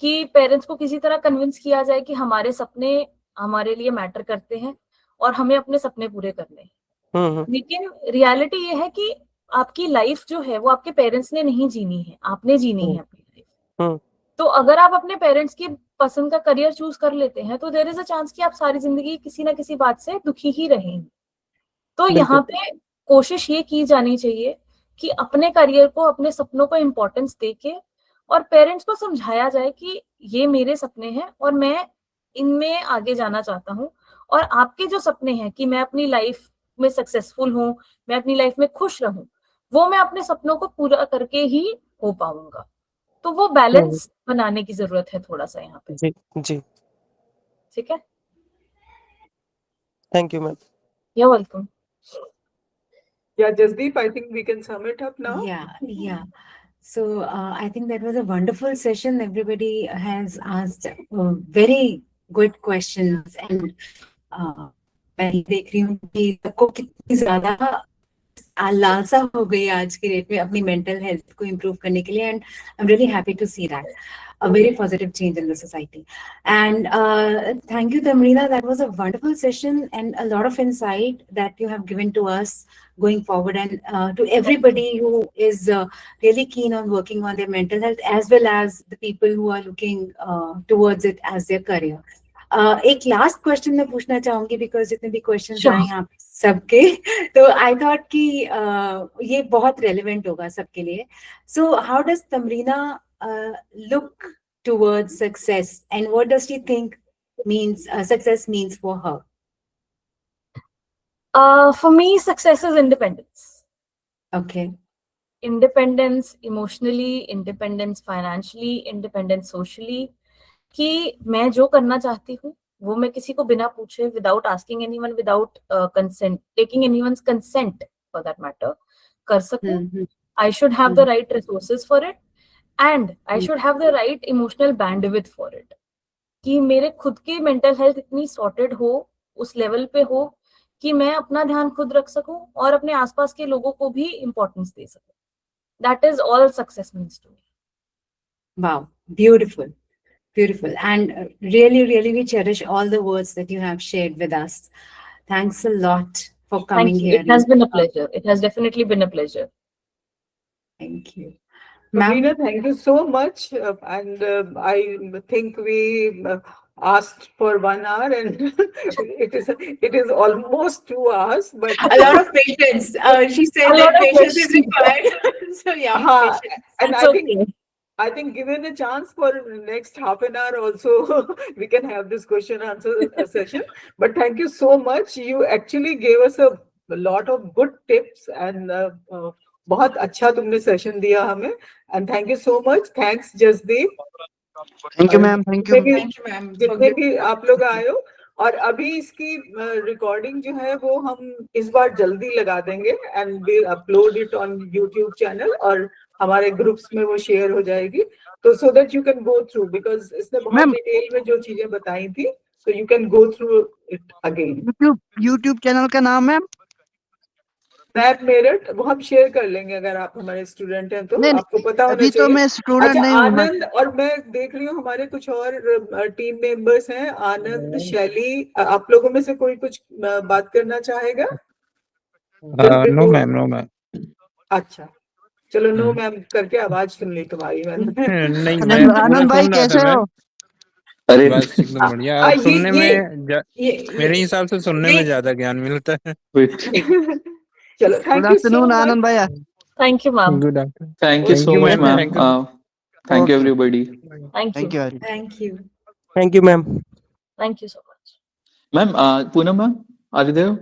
कि पेरेंट्स को किसी तरह कन्विंस किया जाए कि हमारे सपने हमारे लिए मैटर करते हैं और हमें अपने सपने पूरे करने हैं। लेकिन रियलिटी ये है कि आपकी लाइफ जो है वो आपके पेरेंट्स ने नहीं जीनी है, आपने जीनी है अपनी लाइफ। तो अगर आप अपने पेरेंट्स की पसंद का करियर चूज कर लेते हैं तो देयर इज अ चांस कि आप सारी जिंदगी किसी ना किसी बात से दुखी ही रहेंगे। तो यहाँ पे कोशिश ये की जानी चाहिए कि अपने करियर को, अपने सपनों को इम्पोर्टेंस देके और पेरेंट्स को समझाया जाए कि ये मेरे सपने हैं और मैं इनमें आगे जाना चाहता हूँ, और आपके जो सपने हैं कि मैं अपनी लाइफ में सक्सेसफुल हूँ, मैं अपनी लाइफ में खुश रहूं, वो मैं अपने सपनों को पूरा करके ही हो पाऊंगा। तो वो बैलेंस बनाने की जरूरत है थोड़ा सा यहाँ पे। जी जी ठीक है, thank you ma'am. You are welcome. Yeah, Jasdeep, I think we can sum it up now. Yeah. So I think that was a wonderful session. Everybody has asked very good questions, and मैं देख रही हूँ कि सबको कितनी ज्यादा लालसा हो गई आज की डेट में अपनी मेंटल हेल्थ को इम्प्रूव करने के लिए, and I am really happy to see that a very positive change in the society. And thank you, Tamrina. That was a wonderful session and a lot of insight that you have given to us going forward, and to everybody who is really keen on working on their mental health, as well as the people who are looking towards it as their career. एक last question मैं पूछना चाहूंगी because जितने भी question आए यहाँ पे सबके, तो आई थॉट कि ये बहुत रेलिवेंट होगा सबके लिए. So how does Tamrina look towards success, and what does she think means success means for her? For me, success is independence. Okay. Independence emotionally, independence financially, independence socially. कि मैं जो करना चाहती हूँ वो मैं किसी को बिना पूछे, without asking anyone, without consent, taking anyone's consent for that matter, कर सकूँ. I should have the right resources for it. And I should have the right emotional bandwidth for it. कि मेरे खुद की mental health इतनी sorted हो, उस level पे हो कि मैं अपना ध्यान खुद रख सकूं और अपने आसपास के लोगों को भी importance दे सकूं. That is all success means to me. Wow, beautiful, beautiful, and really, really, we cherish all the words that you have shared with us. Thanks a lot for coming here. It has been a pleasure. It has definitely been a pleasure. Thank you. Marina, thank you so much. And I think we asked for 1 hour, and it is almost 2 hours. But a lot of patience. She said that patience is required. So yeah, patience. And I think given a chance for next half an hour also, we can have this question answer session. But thank you so much. You actually gave us a lot of good tips, and बहुत अच्छा तुमने session दिया हमें, and thank you so much. Thanks Jasdeep. Thank you ma'am. Thank you ma'am. जितने भी आप लोग आए हो, और अभी इसकी रिकॉर्डिंग जो है वो हम इस बार जल्दी लगा देंगे, and we upload it on YouTube channel, और हमारे ग्रुप्स में वो शेयर हो जाएगी, तो so that you can go through, because इसने बहुत डिटेल में जो चीजें बताई थी, so you can go through it again. YouTube channel का नाम है नैब मेरठ. वो हम शेयर कर लेंगे अगर आप हमारे स्टूडेंट हैं तो. आपको पता होना चाहिए. तो मैं स्टूडेंट नहीं हूं. आनंद, और मैं देख रही हूँ हमारे कुछ और टीम मेंबर्स हैं, आनंद, शैली, आप लोगों में से कोई कुछ बात करना चाहेगा? No ma'am. अच्छा, चलो नो मैम करके आवाज सुन ली तुम्हारी मैंने. नहीं, आनंद भाई कैसे हो? अरे बस एकदम बढ़िया. आप सुनने में मेरे हिसाब से सुनने में ज्यादा ज्ञान मिलता है. चलो, थैंक यू सो मच. आनंद भैया. Thank you, ma'am. Good afternoon. Thank you so much, ma'am. Thank you, everybody. Thank you. Thank you. Thank you, ma'am. Thank you so much. Ma'am, Poonam ma'am, are you there?